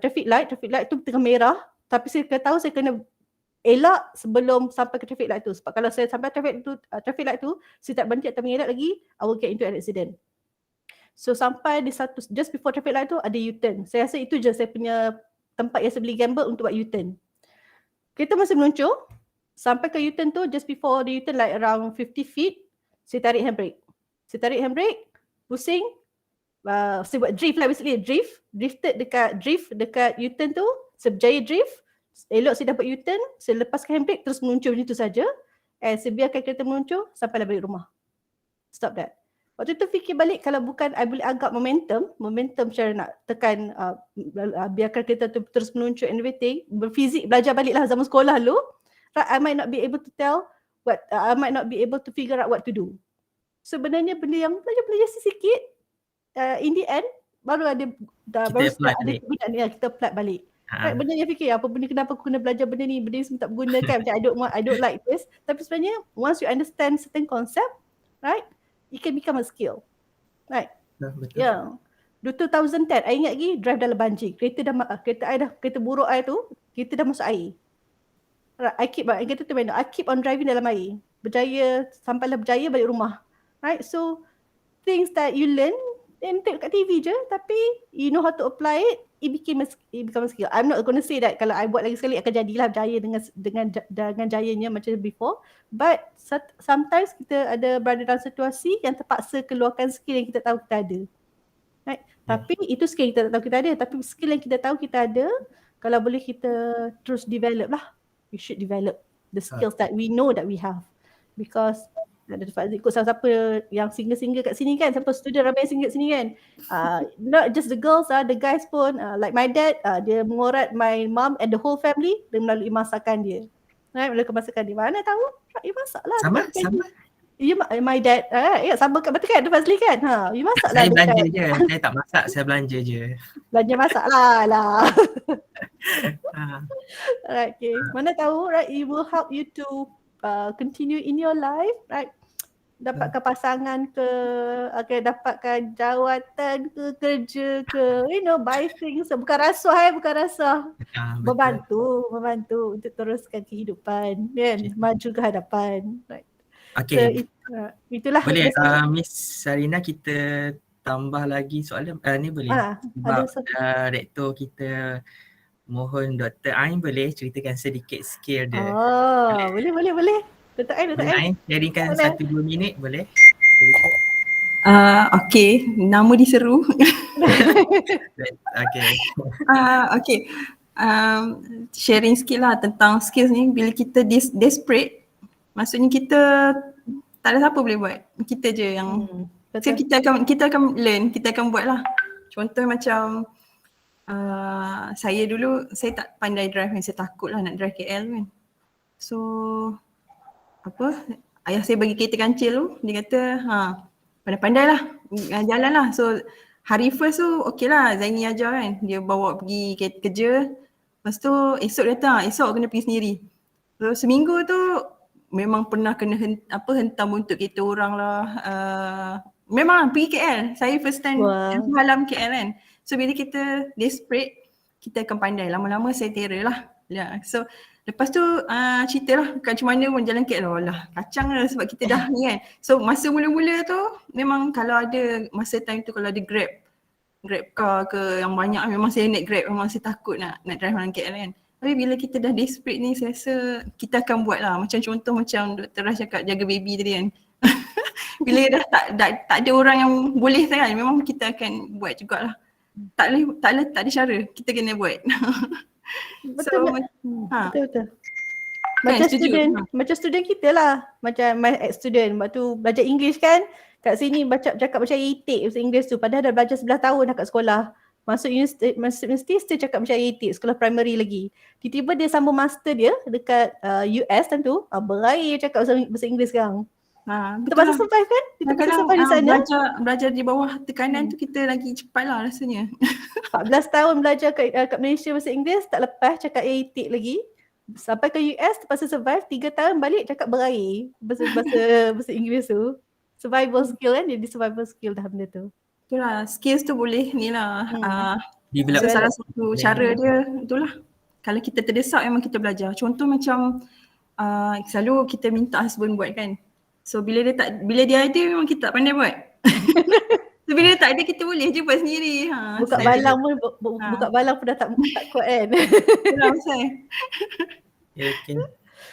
traffic light tu tengah merah, tapi saya tahu saya kena elak sebelum sampai ke traffic light tu. Sebab kalau saya sampai traffic light tu, saya tak berhenti atau mengelak lagi, I will get into an accident. So sampai di just before traffic light tu ada U-turn. Saya rasa itu je saya punya tempat yang saya boleh gamble untuk buat U-turn. Kita masih meluncur, sampai ke U-turn tu, just before the U-turn like around 50 feet, saya tarik handbrake. Pusing, saya buat drift lah basically, drifted dekat U-turn tu, saya berjaya drift. Elok saya dapat U-turn, saya lepaskan handbrake terus meluncur macam tu saja. And saya biarkan kereta meluncur sampailah balik rumah. Stop that. Waktu tu fikir balik kalau bukan I boleh agak momentum cara nak tekan biarkan kereta tu terus meluncur and everything. Berfizik belajar baliklah zaman sekolah dulu. I might not be able to I might not be able to figure out what to do. Sebenarnya benda yang belajar sikit, in the end baru ada kita apply balik. Right, benda yang fikir apa benda, kenapa aku kena belajar benda ni semua tak berguna kan, macam I don't like this. Tapi sebenarnya once you understand certain concept, right, it can become a skill, right? Betul. Yeah. 2010 I ingat lagi drive dalam banjir, kereta buruk air tu, kita dah masuk air. Right, I keep on driving dalam air, sampailah berjaya balik rumah, right? So things that you learn and tengok kat TV je, tapi you know how to apply it, it become a skill. I'm not going to say that kalau I buat lagi sekali akan jadilah berjaya dengan jayanya macam before, but sometimes kita ada berada dalam situasi yang terpaksa keluarkan skill yang kita tahu kita ada, right? Tapi itu skill kita tak tahu kita ada, tapi skill yang kita tahu kita ada, kalau boleh kita terus develop lah. We should develop the skills that we know that we have, because ada Fazil ikut siapa yang single kat sini kan, siapa student ramai single kat sini kan, not just the girls, the guys pun, like my dad, dia mengorat my mom and the whole family melalui masakan dia. Right? Bila kau masukkan di mana tahu? You masak lah. Sama? You, my dad, ya sama kat betul kan? Ada Fazli kan? You masak lah. Saya belanja je. Saya tak masak, saya belanja je. Belanja masak lah. Ha. Right, okay. Mana tahu, right? It will help you to continue in your life, right? Dapatkan pasangan ke, dapatkan jawatan ke, kerja ke, buy things. Bukan rasuah bukan rasuah. Betul. Membantu untuk teruskan kehidupan, kan? Maju ke hadapan. Right. Okay. So, itulah. Boleh Miss Sarina kita tambah lagi soalan? Ni boleh? Sebab rektor kita mohon Dr. Ain boleh ceritakan sedikit skill dia. Boleh. Dr. Ain. Sharingkan 1-2 minit boleh? Okay, nama diseru. Okay. Okay. Sharing skill lah tentang skills ni. Bila kita desperate, maksudnya kita tak ada siapa boleh buat. Kita je yang so kita akan learn, kita akan buat lah. Contoh macam saya dulu saya tak pandai drive, saya takut lah nak drive KL kan. So ayah saya bagi kereta kancil tu, dia kata pandai-pandai lah, jalan lah. So hari first tu okey lah, Zaini ajar kan, dia bawa pergi kerja. Lepas tu esok kena pergi sendiri. So seminggu tu memang pernah kena hentam untuk kereta orang lah. Memang pergi KL, saya first time malam KL kan. So bila kita desperate, kita akan pandai. Lama-lama saya terror lah. So lepas tu ceritalah macam mana pun jalan KL lah. Kacang lah sebab kita dah ni kan. So masa mula-mula tu memang kalau ada masa time tu kalau ada grab car ke yang banyak, memang saya naik grab. Memang saya takut nak drive orang KL kan. Tapi bila kita dah desperate ni, saya rasa kita akan buat lah. Macam contoh macam Dr. Raj cakap jaga baby tadi kan. Bila dah tak ada orang yang boleh kan, memang kita akan buat jugalah. Tak ada cara, kita kena buat. Betul. Betul. Macam student kita lah. Macam my ex-student, waktu belajar English kan, kat sini cakap macam itik bahasa Inggeris tu. Padahal dah belajar 11 tahun dah kat sekolah. Masuk universiti still cakap macam itik, sekolah primary lagi. Tiba-tiba dia sambung master dia dekat US tentu, berair cakap bahasa Inggeris sekarang. Kita pasal survive kan? Kita pasal survive di sana. Belajar di bawah tekanan tu kita lagi cepat lah rasanya. 14 tahun belajar kat Malaysia bahasa Inggeris, tak lepas cakap itik lagi. Sampai ke US terpaksa survive, 3 tahun balik cakap berair bahasa Inggeris tu. Survival skill kan, jadi survival skill dah benda tu. Itulah, skills tu boleh ni lah. So salah satu cara dia itulah. Kalau kita terdesak memang kita belajar. Contoh macam selalu kita minta husband buat kan. So bila dia ada memang kita tak pandai buat. So bila dia tak ada kita boleh je buat sendiri. Buka balang pun dah tak kuat kan. Itulah saya. Okay.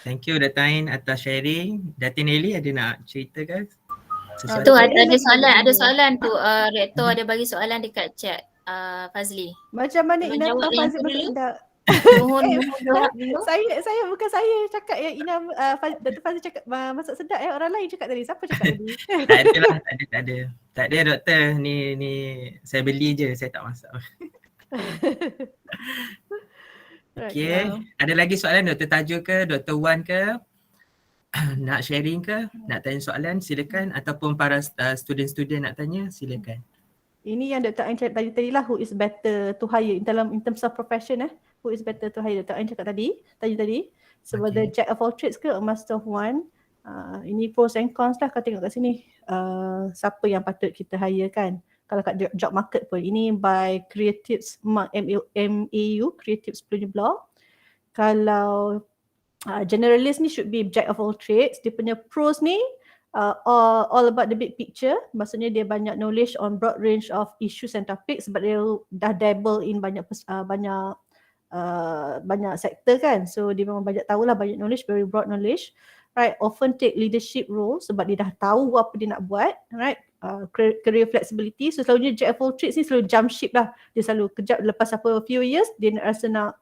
Thank you Dr. Ain atas sharing. Datin Eli ada nak cerita ke? Tu ada soalan tu. Rektor ada bagi soalan dekat chat. Fazli. Macam mana Ina Fazli bertindak? Saya bukan saya cakap yang Ina Dr. Fazli cakap masak sedap orang lain cakap tadi. Siapa cakap tadi? Tak ada doktor. Ni saya beli je, saya tak masak. Okay. Ada lagi soalan Dr. Tajul ke, Dr. Wan ke? Nak sharing ke? Nak tanya soalan silakan, ataupun para student-student nak tanya silakan. Ini yang Dr. Ain cakap tadi lah, who is better to hire in terms of profession who is better to hire. Dr. Ain cakap tadi sebab the jack of all trades ke a master of one. Ini pros and cons lah kalau tengok kat sini. Siapa yang patut kita hire kan. Kalau kat job market pun, ini by Creatives MAU, Creatives punya blog. Kalau generalist ni should be jack of all trades. Dia punya pros ni all about the big picture. Maksudnya dia banyak knowledge on broad range of issues and topics sebab dia dah dabble in banyak sektor kan. So dia memang banyak tahulah, banyak knowledge, very broad knowledge. Right, often take leadership role sebab dia dah tahu apa dia nak buat. Right, career flexibility. So selalunya jack of all trades ni selalu jump ship lah. Dia selalu kejap lepas few years dia rasa nak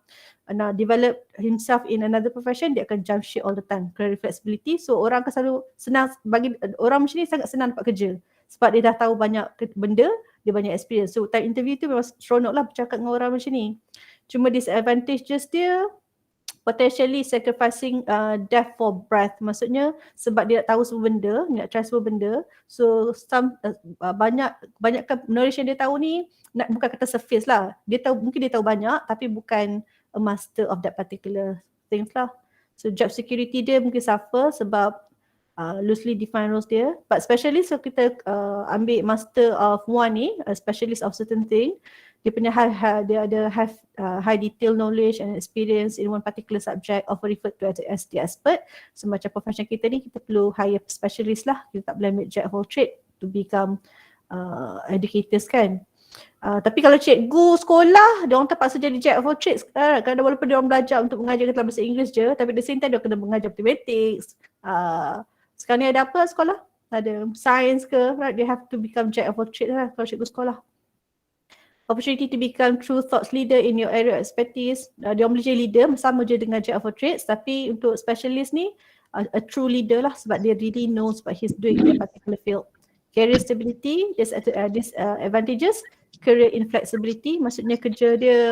develop himself in another profession, dia akan jump ship all the time. Career flexibility. So orang akan selalu senang, bagi orang macam ni sangat senang dapat kerja sebab dia dah tahu banyak benda, dia banyak experience. So time interview tu memang seronok lah bercakap dengan orang macam ni. Cuma disadvantages dia, potentially sacrificing death for breath. Maksudnya sebab dia nak tahu semua benda, dia nak try semua benda. So banyakkan knowledge yang dia tahu ni, bukan kata surface lah. Mungkin dia tahu banyak tapi bukan a master of that particular things lah. So job security dia mungkin suffer sebab loosely defined roles dia. But specialist, so kita ambil master of one ni, a specialist of certain thing, dia punya dia ada high detail knowledge and experience in one particular subject, often referred to as the expert. So macam profession kita ni, kita perlu hire specialist lah. Kita tak boleh ambil jack of all trade to become educators kan. Tapi kalau cikgu sekolah, dia orang terpaksa jadi jack of all trades. Kadang walaupun dia orang belajar untuk mengajar dalam bahasa Inggeris je, tapi at the same time dia kena mengajar mathematics. Sekarang ni ada apa sekolah? Ada science ke, right? They have to become jack of all trades lah kalau cikgu sekolah. Opportunity to become true thoughts leader in your area of expertise. Dia orang boleh jadi leader, sama je dengan jack of all trades, tapi untuk specialist ni, a true leader lah sebab dia really knows what he's doing in a particular field. Career stability, disadvantages. Career inflexibility, maksudnya kerja dia,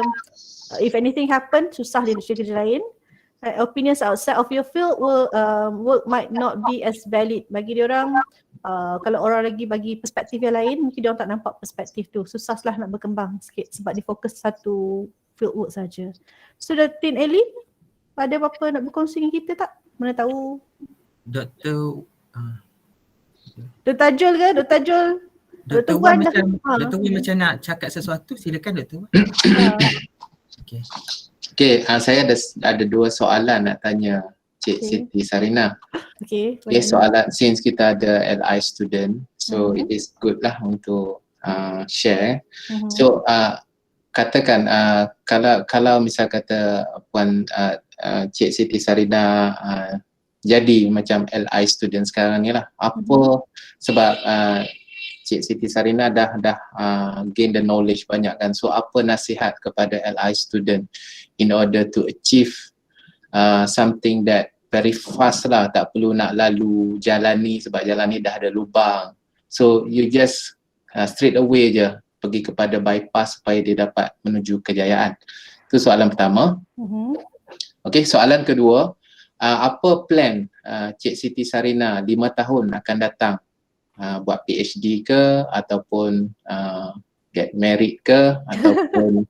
if anything happen, susah dia nak cari kerja lain. Opinions outside of your field work might not be as valid. Bagi dia orang, kalau orang lagi bagi perspektif yang lain, mungkin dia orang tak nampak perspektif tu. Susah lah nak berkembang sikit sebab dia fokus satu field work saja. So Datin Ellie, ada apa-apa nak berkongsi dengan kita tak? Mana tahu. Dr. Tajul ke? Dr. Tajul? Dr. Wan macam nak cakap sesuatu, silakan Dr. Wan. Okay, saya ada dua soalan nak tanya Cik Siti Sarina. Okay, soalan, since kita ada LI student, so it is good lah untuk share. So katakan kalau misal kata Puan Cik Siti Sarina jadi macam LI student sekarang ni lah, apa sebab Cik Siti Sarina dah gain the knowledge banyak kan, so apa nasihat kepada LI student in order to achieve something that very fast lah, tak perlu nak lalu jalan ni sebab jalan ni dah ada lubang, so you just straight away je pergi kepada bypass supaya dia dapat menuju kejayaan. Itu soalan pertama. Okay, soalan kedua, apa plan Cik Siti Sarina 5 tahun akan datang? Buat PhD ke ataupun get married ke ataupun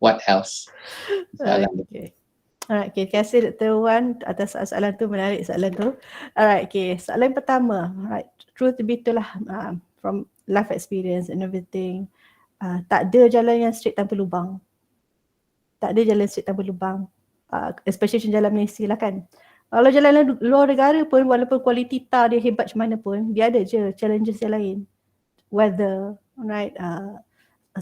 what else? Okay. Alright, okay. Terima kasih Dr. Wan atas soalan tu, menarik soalan tu. Alright, okay. Soalan pertama, right. Truth to be told lah, from life experience and everything, tak ada jalan yang straight tanpa lubang. Tak ada jalan straight tanpa lubang. Especially jalan Malaysia lah kan. Kalau jalan luar negara pun, walaupun kualiti tar dia hebat macam mana pun, dia ada je challenges yang lain. Weather, right,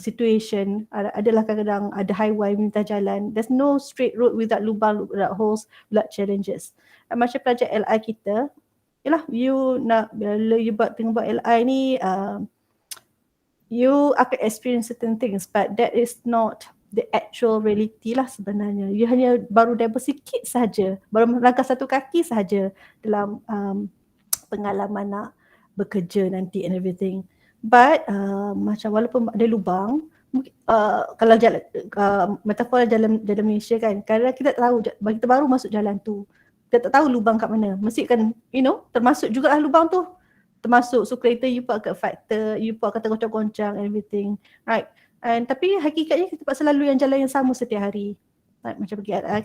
situation, adalah kadang-kadang ada highway minta jalan. There's no straight road without lubang, without holes, without challenges. Macam projek LI kita, yalah, bila you tengah buat LI ni, you akan experience certain things, but that is not the actual reality lah sebenarnya. You hanya baru dabble sikit sahaja, baru melangkah satu kaki sahaja dalam pengalaman nak bekerja nanti and everything. But macam walaupun ada lubang, kalau jalan, metafor jalan Malaysia kan, kadang kita tak tahu, bagi kita baru masuk jalan tu, kita tak tahu lubang kat mana. Mesti kan, termasuk jugalah lubang tu. Termasuk, so kereta you pun akan factor, you pun akan tergoncang-goncang and everything, right? Tapi hakikatnya kita terpaksa lalu yang jalan yang sama setiap hari. Macam pergi kan.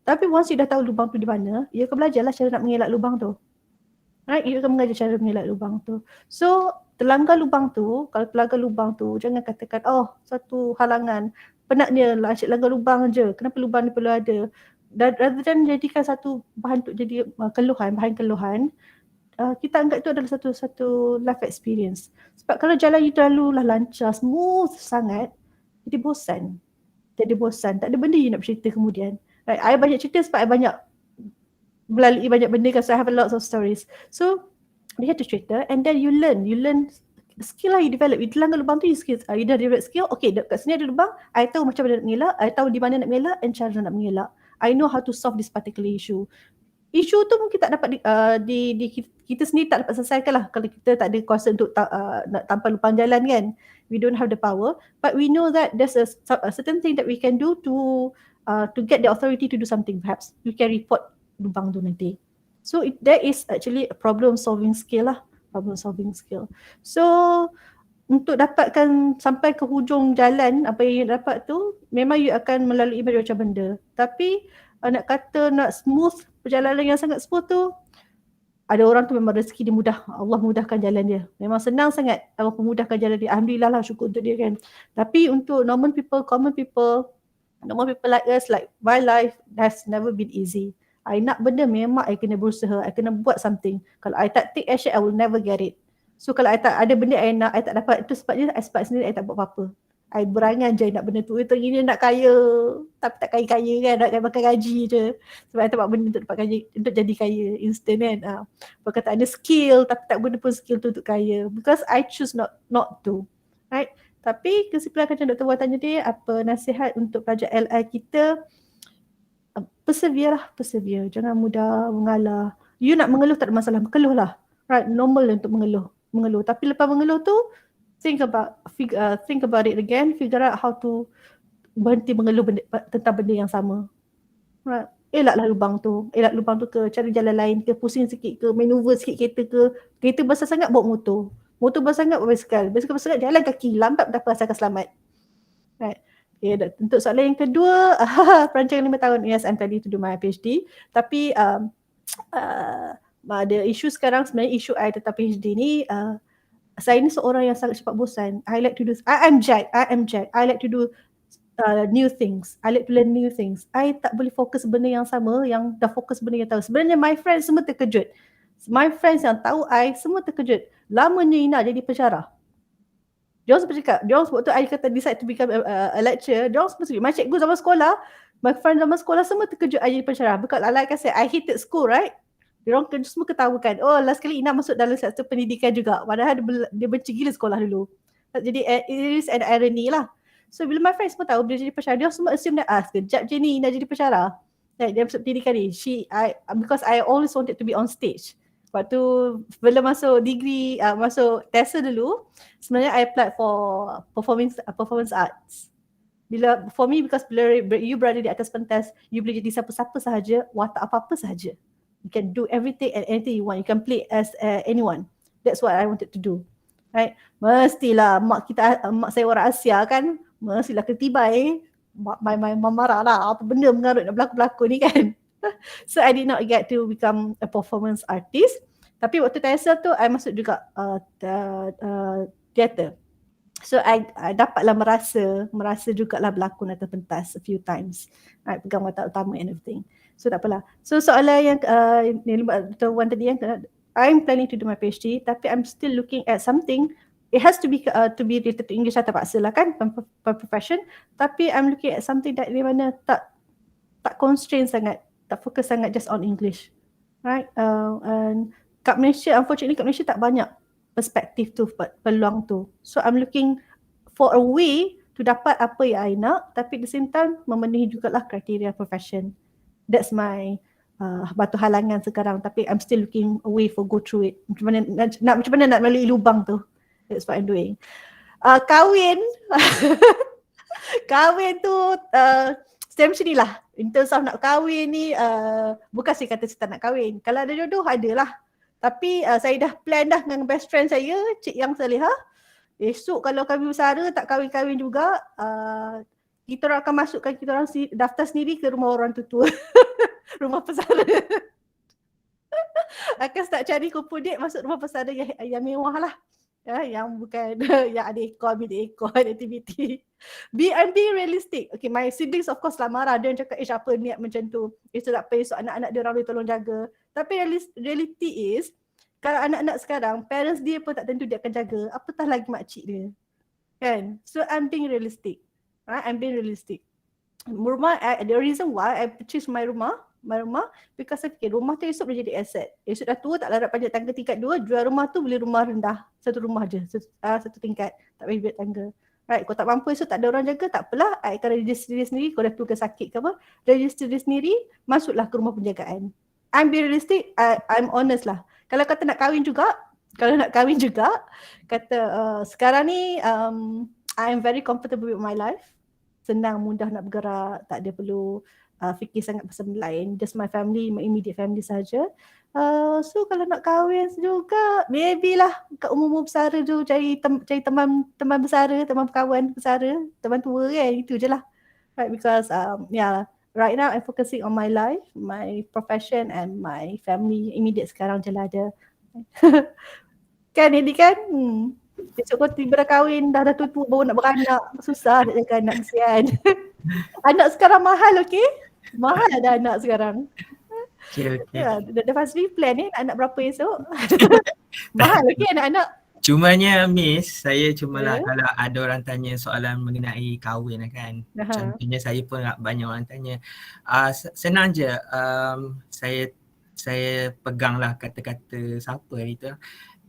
Tapi once you dah tahu lubang tu di mana, you akan belajarlah cara nak mengelak lubang tu. Right? You akan mengajar cara mengelak lubang tu. So, terlanggar lubang tu, kalau terlanggar lubang tu, jangan katakan, satu halangan. Penatnya lah asyik langgar lubang je. Kenapa lubang ni perlu ada? Dan rather than jadikan satu bahan untuk jadi bahan keluhan, kita anggap itu adalah satu life experience. Sebab kalau jalan you terlalu lah lancar, smooth sangat, jadi bosan. Tak ada benda you nak bercerita kemudian. Right? I banyak cerita sebab I banyak melalui banyak benda kan, so I have a lot of stories. So, you have to cerita and then you learn skill lah you develop. You terlanggar lubang tu, you dah develop skill. Okay, kat sini ada lubang, I tahu macam mana nak mengelak, I tahu di mana nak mengelak and cara nak mengelak. I know how to solve this particular issue. Isu tu mungkin tak dapat kita sendiri tak dapat selesaikan lah kalau kita tak ada kuasa untuk nak tampal lubang jalan kan. We don't have the power, but we know that there's a certain thing that we can do to to get the authority to do something, perhaps you can report lubang tu nanti. So that is actually a problem solving skill lah, problem solving skill. So untuk dapatkan sampai ke hujung jalan apa yang you dapat tu, memang you akan melalui macam benda. Tapi nak kata nak smooth, perjalanan yang sangat smooth tu, ada orang tu memang rezeki dia mudah, Allah mudahkan jalan dia. Memang senang sangat Allah memudahkan jalan dia. Alhamdulillah lah, syukur untuk dia kan. Tapi untuk normal people, common people like us, like my life has never been easy. I nak benda memang I kena berusaha, I kena buat something. Kalau I tak take action, I will never get it. So kalau I tak ada benda I nak, I tak dapat, itu sebabnya I sebab sendiri I tak buat apa-apa. I berangan je nak benda tu. Teringin nak kaya, tapi tak kaya-kaya kan, nak makan gaji je. Sebab I tak buat benda untuk dapat kaya, untuk jadi kaya instant kan. Perkataan ada skill, tapi tak guna pun skill tu untuk kaya. Because I choose not to. Right? Tapi kesimpulan macam Dr. Wan tanya dia, apa nasihat untuk pelajar LI kita? Persevere lah, persevere. Jangan mudah mengalah. You nak mengeluh tak ada masalah, mengeluh lah. Right? Normal untuk mengeluh. Tapi lepas mengeluh tu, think about it again, figure out how to berhenti mengeluh tentang benda yang sama. Right. Elaklah lubang tu ke, cari jalan lain ke, pusing sikit ke, maneuver sikit kereta besar sangat bawa motor besar sangat bawa basikal besar sangat jalan kaki, lambat tak apa asalkan selamat. Right. Okay, untuk soalan yang kedua, perancangan 5 tahun, yes, I'm planning to do my PhD. Tapi ada isu sekarang, sebenarnya isu I tentang PhD ni, saya ni seorang yang sangat cepat bosan. I like to do, I am Jack. I like to do new things. I like to learn new things. I tak boleh fokus benda yang sama, yang dah fokus benda yang tahu. Sebenarnya my friends semua terkejut. My friends yang tahu I semua terkejut. Lamanya Ina jadi pensyarah. Diorang semua cakap, waktu I kata decide to become a lecturer, diorang semua cakap, my cikgu zaman sekolah, my friend zaman sekolah semua terkejut I jadi pensyarah. Because like I said, I hated school, right? Diorang semua ketawakan, oh last kali Ina masuk dalam sektor pendidikan juga, padahal dia benci gila sekolah dulu. Jadi it is an irony lah. So bila my friends semua tahu dia jadi pensyarah, dia semua assume that sekejap je ni Ina jadi pensyarah. Dia masuk pendidikan ni, because I always wanted to be on stage. Waktu belum masuk degree, masuk TESA dulu, sebenarnya I applied for performance arts. For me, because bila you berada di atas pentas, you boleh jadi siapa-siapa sahaja, watak apa-apa sahaja. You can do everything and anything you want. You can play as anyone. That's what I wanted to do. Right? Mestilah mak saya orang Asia kan, mestilah ketibai. Mak marah lah, apa benda mengarut nak berlaku-berlaku ni kan. So I did not get to become a performance artist. Tapi waktu TESA tu I masuk juga theater. So I dapatlah merasa jugalah berlakon atas pentas a few times. Right, pegang watak utama and everything. So tak apalah. So soalan yang Dr. Wan tadi, yang I'm planning to do my PhD, tapi I'm still looking at something. It has to be related to English, tak paksa lah kan, per profession. Tapi I'm looking at something that di mana tak constrain sangat, tak fokus sangat just on English. Right? And kat Malaysia, unfortunately kat Malaysia tak banyak perspektif tu, peluang tu. So I'm looking for a way to dapat apa yang I nak, tapi at the same time memenuhi jugalah kriteria profession. That's my batu halangan sekarang, tapi I'm still looking a way for go through it. Macam mana nak melalui lubang tu. That's what I'm doing. Kahwin tu same macam ni lah. In terms of nak kahwin ni, bukan saya kata saya tak nak kahwin. Kalau ada jodoh, adalah. Tapi saya dah plan dah dengan best friend saya, Cik Yang Saleha. Esok kalau kami bersara tak kahwin-kahwin juga, kita orang akan masukkan kita orang daftar sendiri ke rumah orang tua. Rumah pesara. Akan start cari kumpul date masuk rumah pesara yang mewah lah. Yang bukan yang ada ekor, ambil ekor aktiviti. I'm being realistic. Okay, my siblings of course lah marah. Dia cakap, apa niat macam tu? Esok tak apa, esok anak-anak dia orang boleh tolong jaga. Tapi reality is, kalau anak-anak sekarang, parents dia pun tak tentu dia akan jaga. Apatah lagi makcik dia. Kan? So I'm being realistic. Right? I'm being realistic. Rumah, the reason why I purchase my rumah, because saya fikir rumah tu esok boleh jadi aset. Esok dah tua, tak larat panjat tangga tingkat 2, jual rumah tu beli rumah rendah. Satu rumah je, satu tingkat. Tak payah biar tangga. Right, kau tak mampu esok tak ada orang jaga, tak apalah. I akan register diri sendiri, kau dah tua ke sakit ke apa, register diri sendiri, masuklah ke rumah penjagaan. I'm being realistic, I'm honest lah. Kalau kata nak kahwin juga, kata sekarang ni I'm very comfortable with my life. senang, mudah nak bergerak, tak ada perlu fikir sangat pasal benda lain. Just my family, my immediate family saja. So kalau nak kahwin juga, maybe lah kat umur bersara tu cari teman bersara, teman berkawan bersara, teman tua kan, itu je lah. Right, because right now I'm focusing on my life, my profession and my family immediate sekarang je lah ada. Kan ini kan? Besok kau tiba dah kahwin, dah tua-tua baru nak beranak, susah nak jaga anak, kesian. Anak sekarang mahal, okay? Mahal ada anak sekarang. Okay. Dah pasti plan anak berapa esok. Mahal, okay, anak-anak. Cumanya Miss, saya cumalah kalau ada orang tanya soalan mengenai kahwin kan. Contohnya saya pun banyak orang tanya. Senang je, saya peganglah kata-kata siapa hari tu.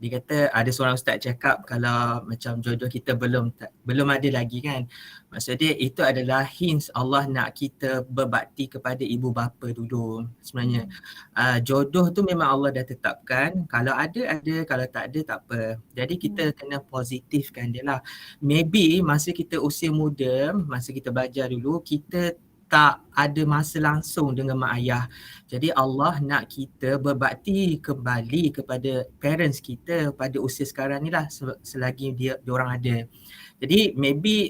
Dia kata ada seorang ustaz cakap kalau macam jodoh kita belum ada lagi kan. Maksud dia itu adalah hints Allah nak kita berbakti kepada ibu bapa dulu sebenarnya. Jodoh tu memang Allah dah tetapkan. Kalau ada, kalau tak ada tak apa. Jadi kita kena positifkan dia lah. Maybe masa kita usia muda, masa kita belajar dulu, kita tak ada masa langsung dengan mak ayah. Jadi Allah nak kita berbakti kembali kepada parents kita pada usia sekarang ni lah selagi dia orang ada. Jadi maybe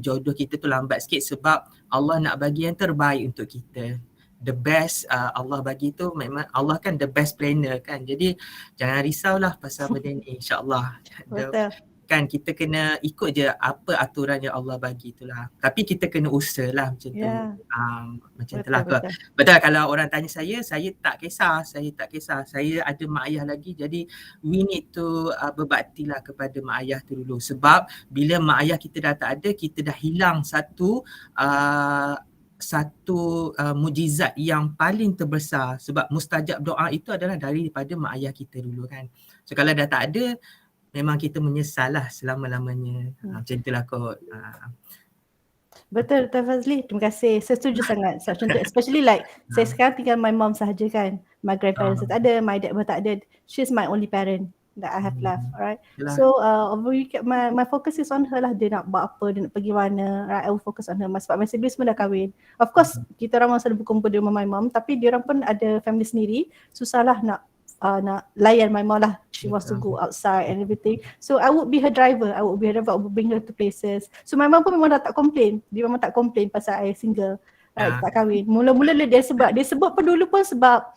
jodoh kita tu lambat sikit sebab Allah nak bagi yang terbaik untuk kita. The best Allah bagi tu memang Allah kan the best planner kan. Jadi jangan risaulah pasal benda ni, insya-Allah. Betul. Kan kita kena ikut je apa aturan yang Allah bagi itulah. Tapi kita kena usaha lah macam tu. Macam itulah. Betul kalau orang tanya saya tak kisah. Saya ada mak ayah lagi, jadi we need to berbakti lah kepada mak ayah tu dulu. Sebab bila mak ayah kita dah tak ada, kita dah hilang satu mujizat yang paling terbesar. Sebab mustajab doa itu adalah daripada mak ayah kita dulu kan. So kalau dah tak ada, memang kita menyesal lah selama-lamanya. Macam itulah kot. Betul Fazli, terima kasih. Saya setuju sangat. Contoh, especially like saya sekarang tinggal my mom sahaja kan. My grandparents tak ada, my dad pun tak ada. She's my only parent that I have left, alright. So my focus is on her lah. Dia nak buat apa, dia nak pergi mana, right? I will focus on her. Sebab my siblings semua dah kahwin. Of course, kita orang selalu berkumpul di rumah my mom, tapi dia orang pun ada family sendiri. Susahlah nak layan my mom lah. She wants to go outside and everything. So I would be her driver. I would bring her to places. So my mom pun memang dah tak complain. Dia memang tak complain pasal I single, tak kahwin. Mula-mula dia sebut pun dulu pun sebab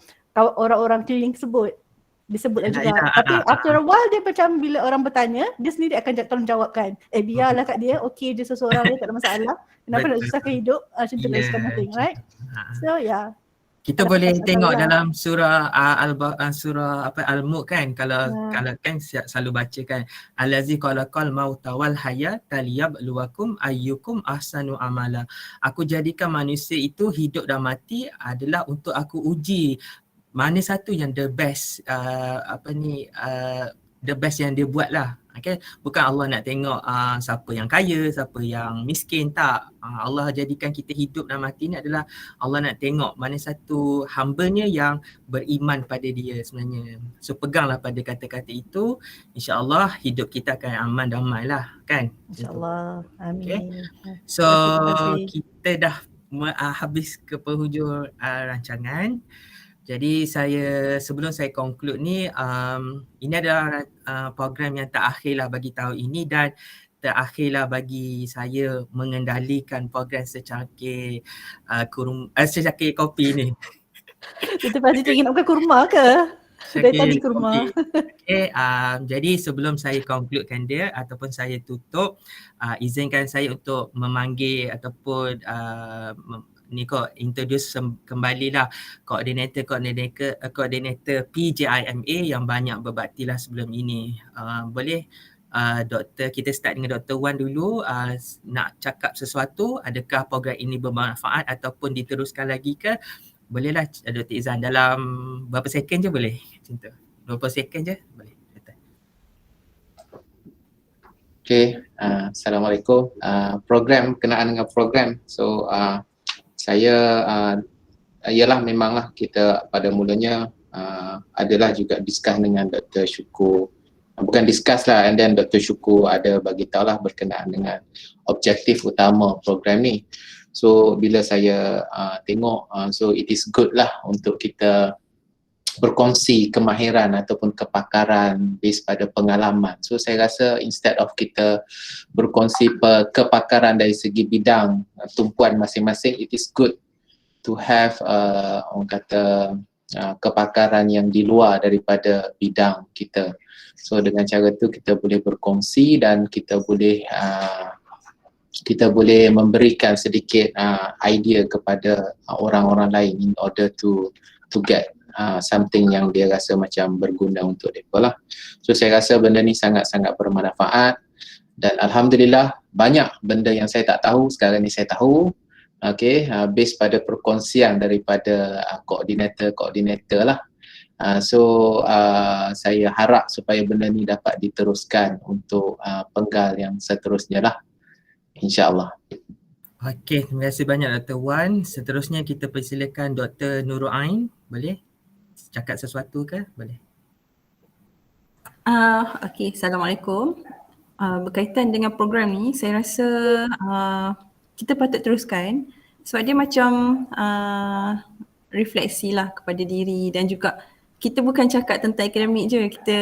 orang-orang keliling sebut. Dia sebut lah juga. Tapi after a while dia macam bila orang bertanya, dia sendiri akan tolong jawabkan. Biarlah kat dia, okay dia seseorang dia tak ada masalah. Kenapa nak susahkan hidup? Macam tu lah kind of thing, right? So yeah. Kita boleh tengok dalam surah Al-Mulk kan, kalau kan selalu baca kan, allazi khalaqal mauta wal hayata liyabluwakum ayyukum ahsanu amala. Aku jadikan manusia itu hidup dan mati adalah untuk aku uji mana satu yang the best the best yang dia buat lah. Okay? Bukan Allah nak tengok siapa yang kaya, siapa yang miskin, tak. Allah jadikan kita hidup dan mati ni adalah Allah nak tengok mana satu hamba-Nya yang beriman pada dia sebenarnya. So peganglah pada kata-kata itu, insya-Allah hidup kita akan aman damai lah kan. InsyaAllah, amin. Okay? So kita dah habis ke penghujung rancangan. Jadi sebelum saya conclude ni, ini adalah program yang terakhir lah bagi tahun ini dan terakhir lah bagi saya mengendalikan program secangkir kopi ni. Itu pasti ingin nak bukan kurma ke? Dari tadi kurma. Okay, jadi sebelum saya concludekan dia ataupun saya tutup, izinkan saya untuk memanggil ataupun introduce kembali lah koordinator PJIMA yang banyak berbakti lah sebelum ini. Boleh Doktor, kita start dengan Dr. Wan dulu, nak cakap sesuatu, adakah program ini bermanfaat ataupun diteruskan lagi ke? Bolehlah Dr. Izan, dalam berapa second je boleh? Macam tu, 20 second je boleh. Okay, Assalamualaikum. Program, kenaan dengan program. So saya ialah memanglah kita pada mulanya adalah juga discuss dengan Dr. Syukur bukan discuss lah, and then Dr. Syukur ada bagi tahu lah berkenaan dengan objektif utama program ni. So bila saya tengok, so it is good lah untuk kita berkongsi kemahiran ataupun kepakaran based pada pengalaman. So saya rasa instead of kita berkongsi kepakaran dari segi bidang tumpuan masing-masing, it is good to have orang kata kepakaran yang di luar daripada bidang kita. So dengan cara tu kita boleh berkongsi dan kita boleh memberikan sedikit idea kepada orang-orang lain in order to get something yang dia rasa macam berguna untuk mereka lah. So saya rasa benda ni sangat-sangat bermanfaat dan Alhamdulillah banyak benda yang saya tak tahu sekarang ni saya tahu. Okay, based pada perkongsian daripada koordinator lah. So saya harap supaya benda ni dapat diteruskan untuk penggal yang seterusnya lah, insyaAllah. Okey, terima kasih banyak Dr. Wan. Seterusnya kita persilakan Dr. Nurul Ain. Boleh cakap sesuatu ke? Boleh. Okey, Assalamualaikum. Berkaitan dengan program ni, saya rasa kita patut teruskan sebab dia macam refleksi lah kepada diri dan juga kita bukan cakap tentang akademik je, kita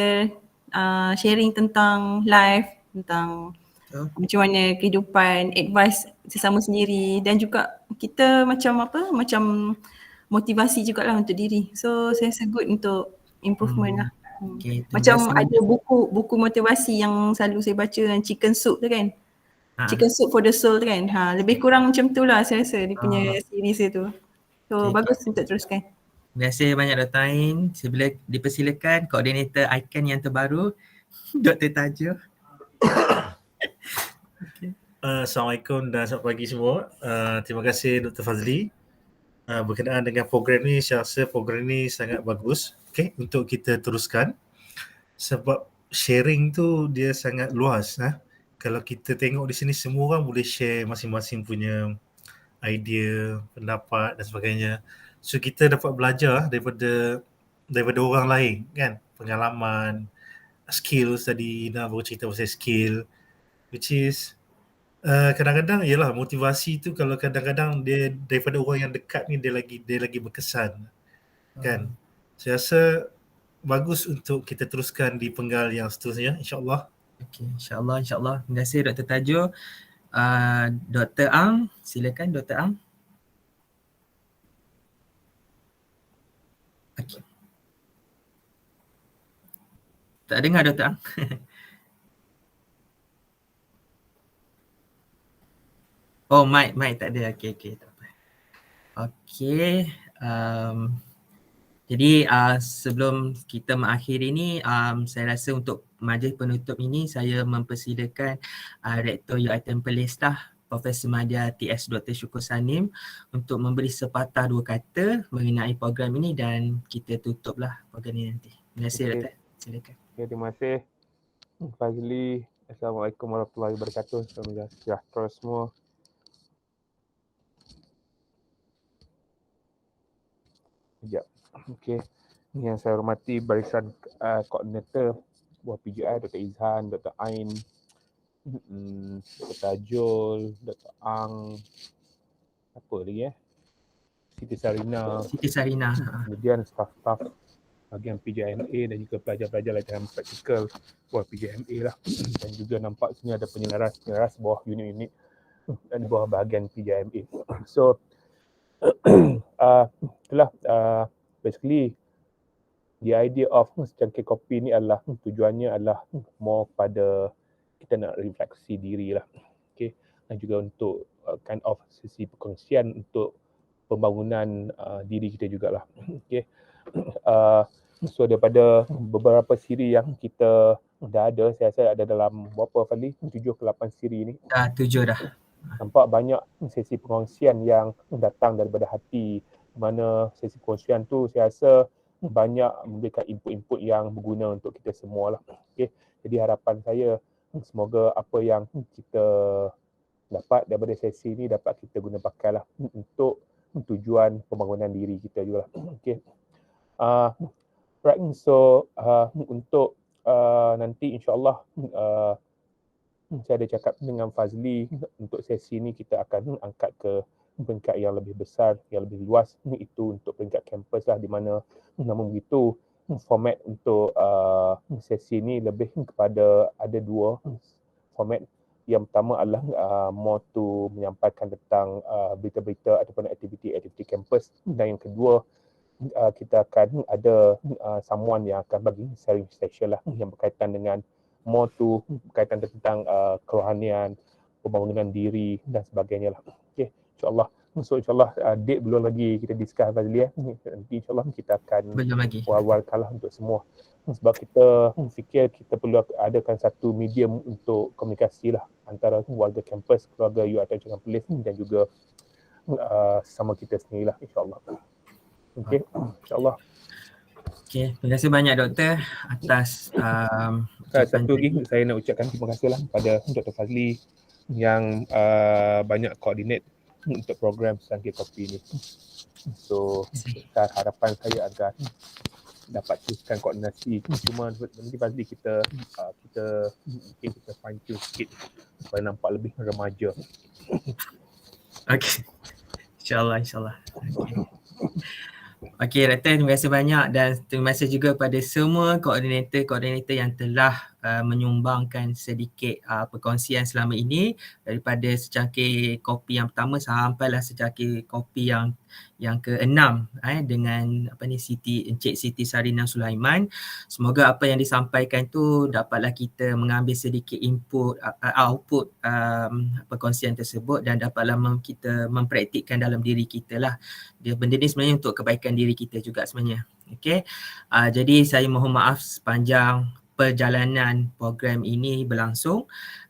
sharing tentang life, tentang macam mana kehidupan, advice sesama sendiri dan juga kita macam motivasi jugalah untuk diri. So saya rasa good untuk improvement lah. Okay, macam ada buku motivasi yang selalu saya baca yang Chicken Soup tu kan. Chicken Soup for the Soul tu kan. Lebih kurang macam tu lah saya rasa dia punya series dia tu. So bagus untuk teruskan. Terima kasih banyak Dr. Ain. Saya boleh dipersilakan koordinator ICAN yang terbaru Dr. Tajo. Assalamualaikum dan selamat pagi semua. Terima kasih Dr. Fazli. Berkenaan dengan program ni, saya rasa program ni sangat bagus untuk kita teruskan sebab sharing tu dia sangat luas. Kalau kita tengok di sini semua orang boleh share masing-masing punya idea, pendapat dan sebagainya. So kita dapat belajar daripada orang lain kan, pengalaman, skills tadi Ina baru cerita pasal skill which is kadang-kadang ialah motivasi tu kalau kadang-kadang dia daripada orang yang dekat ni dia lagi berkesan kan. Saya rasa bagus untuk kita teruskan di penggal yang seterusnya insya-Allah. Okey, insya-Allah. Terima kasih Dr. Tajo. Dr. Ang, silakan Dr. Ang. Okey. Tak dengar Dr. Ang. Oh, mic tak ada. Okey, tak apa. Okey, jadi sebelum kita mengakhiri ni, saya rasa untuk majlis penutup ini saya mempersilakan Rektor UiTM Perlis Profesor Madya TS Dr. Syukur Sanim untuk memberi sepatah dua kata mengenai program ini dan kita tutuplah program ini nanti. Terima kasih Dr. Silakan. Okay, terima kasih Fazli. Assalamualaikum warahmatullahi wabarakatuh. Selamat sejahtera semua. Sekejap. Okey. Yang saya hormati barisan koordinator buah PJI, Dr. Izhan, Dr. Ain, Dr. Tajul, Dr. Ang, apa lagi Siti Sarina. Kemudian staf-staf bahagian PJMA dan juga pelajar-pelajar latihan praktikal buah PJMA lah. Dan juga nampak sini ada penyelaras bawah unit-unit dan bawah bahagian PJMA. So itulah basically the idea of secangkir kopi ni adalah tujuannya adalah more pada kita nak refleksi diri lah. Okay. Dan juga untuk kind of sesi perkongsian untuk pembangunan diri kita jugalah. Okay. So daripada beberapa siri yang kita dah ada, saya rasa ada dalam berapa Fadli? 7 ke 8 siri ni. 7 dah. Nampak banyak sesi perkongsian yang datang daripada hati. Mana sesi perkongsian tu saya rasa banyak memberikan input-input yang berguna untuk kita semua lah. Okay. Jadi harapan saya semoga apa yang kita dapat daripada sesi ni dapat kita guna pakai lah untuk tujuan pembangunan diri kita juga lah. Okay. Right, so untuk nanti insyaAllah saya ada cakap dengan Fazli untuk sesi ni kita akan angkat ke peringkat yang lebih besar, yang lebih luas. Itu untuk peringkat kampus lah, di mana namun begitu format untuk sesi ni lebih kepada ada dua format. Yang pertama adalah more to menyampaikan tentang berita-berita ataupun aktiviti-aktiviti kampus, dan yang kedua kita akan ada someone yang akan bagi sharing session lah yang berkaitan dengan more to berkaitan tentang kerohanian, pembangunan diri dan sebagainya lah. Okay, insyaAllah. So insyaAllah date belum lagi kita discuss Fazli. Nanti insyaAllah kita akan war-warkan lah untuk semua. Sebab kita fikir kita perlu adakan satu medium untuk komunikasi lah antara warga kampus, keluarga UiTM Perlis dan juga sama kita sendiri lah, insyaAllah. Okay, insyaAllah. Okay, terima kasih banyak doktor atas satu lagi saya nak ucapkan terima kasih lah kepada Dr. Fazli yang banyak koordinate untuk program Sangkir Kopi ni. So harapan saya agar dapat teruskan koordinasi. Cuma nanti Fazli kita mungkin kita fine tune sikit supaya nampak lebih remaja. Okay, insyaAllah. Okey, Doktor, terima kasih banyak dan terima kasih juga kepada semua koordinator yang telah menyumbangkan sedikit perkongsian selama ini, daripada secangkir kopi yang pertama sampailah secangkir kopi yang ke-6 dengan Encik Siti Sarina Sulaiman. Semoga apa yang disampaikan tu dapatlah kita mengambil sedikit output perkongsian tersebut dan dapatlah kita mempraktikkan dalam diri kita lah. Benda ni sebenarnya untuk kebaikan diri kita juga sebenarnya. Okay. Jadi saya mohon maaf sepanjang perjalanan program ini berlangsung.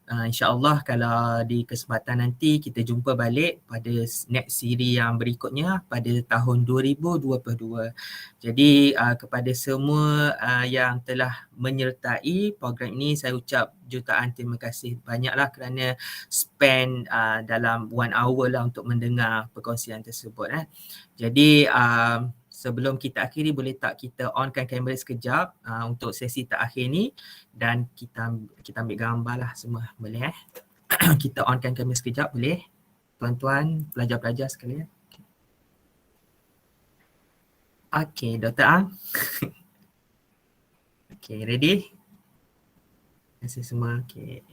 InsyaAllah kalau di kesempatan nanti kita jumpa balik pada next siri yang berikutnya pada tahun 2022. Jadi kepada semua yang telah menyertai program ini, saya ucap jutaan terima kasih banyaklah kerana spend dalam 1 hour lah untuk mendengar perkongsian tersebut. Jadi sebelum kita akhiri, boleh tak kita onkan kamera sekejap untuk sesi terakhir ni dan kita ambil gambar lah semua, boleh kita onkan kamera sekejap, boleh tuan-tuan, pelajar-pelajar sekalian. Okay, Dr. Ang. Okay, ready? Terima kasih semua. Okay,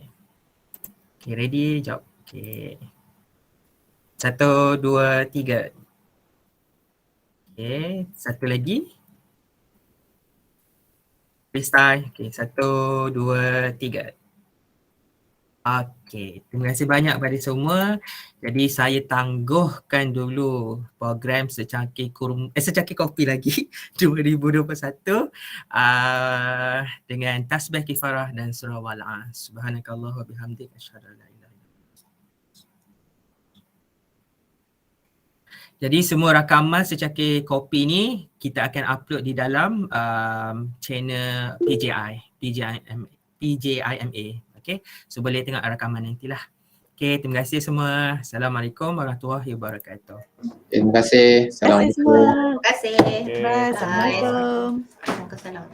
ready? Jom. Okay. 1, 2, 3. Okay, satu lagi. Freestyle. Okay, 1, 2, 3. Okay, terima kasih banyak kepada semua. Jadi saya tangguhkan dulu program secangkir kopi lagi 2021 dengan tasbih kifarah dan surah Wal'ah. Subhanakallah wa bihamdik asyhadu an la ilaha illa anta. Jadi semua rakaman secangkir kopi ni kita akan upload di dalam channel PJIMA. Okay, so boleh tengok rakaman nantilah. Okay, terima kasih semua. Assalamualaikum warahmatullahi wabarakatuh. Terima kasih. Assalamualaikum. Terima kasih. Assalamualaikum. Waalaikumsalam.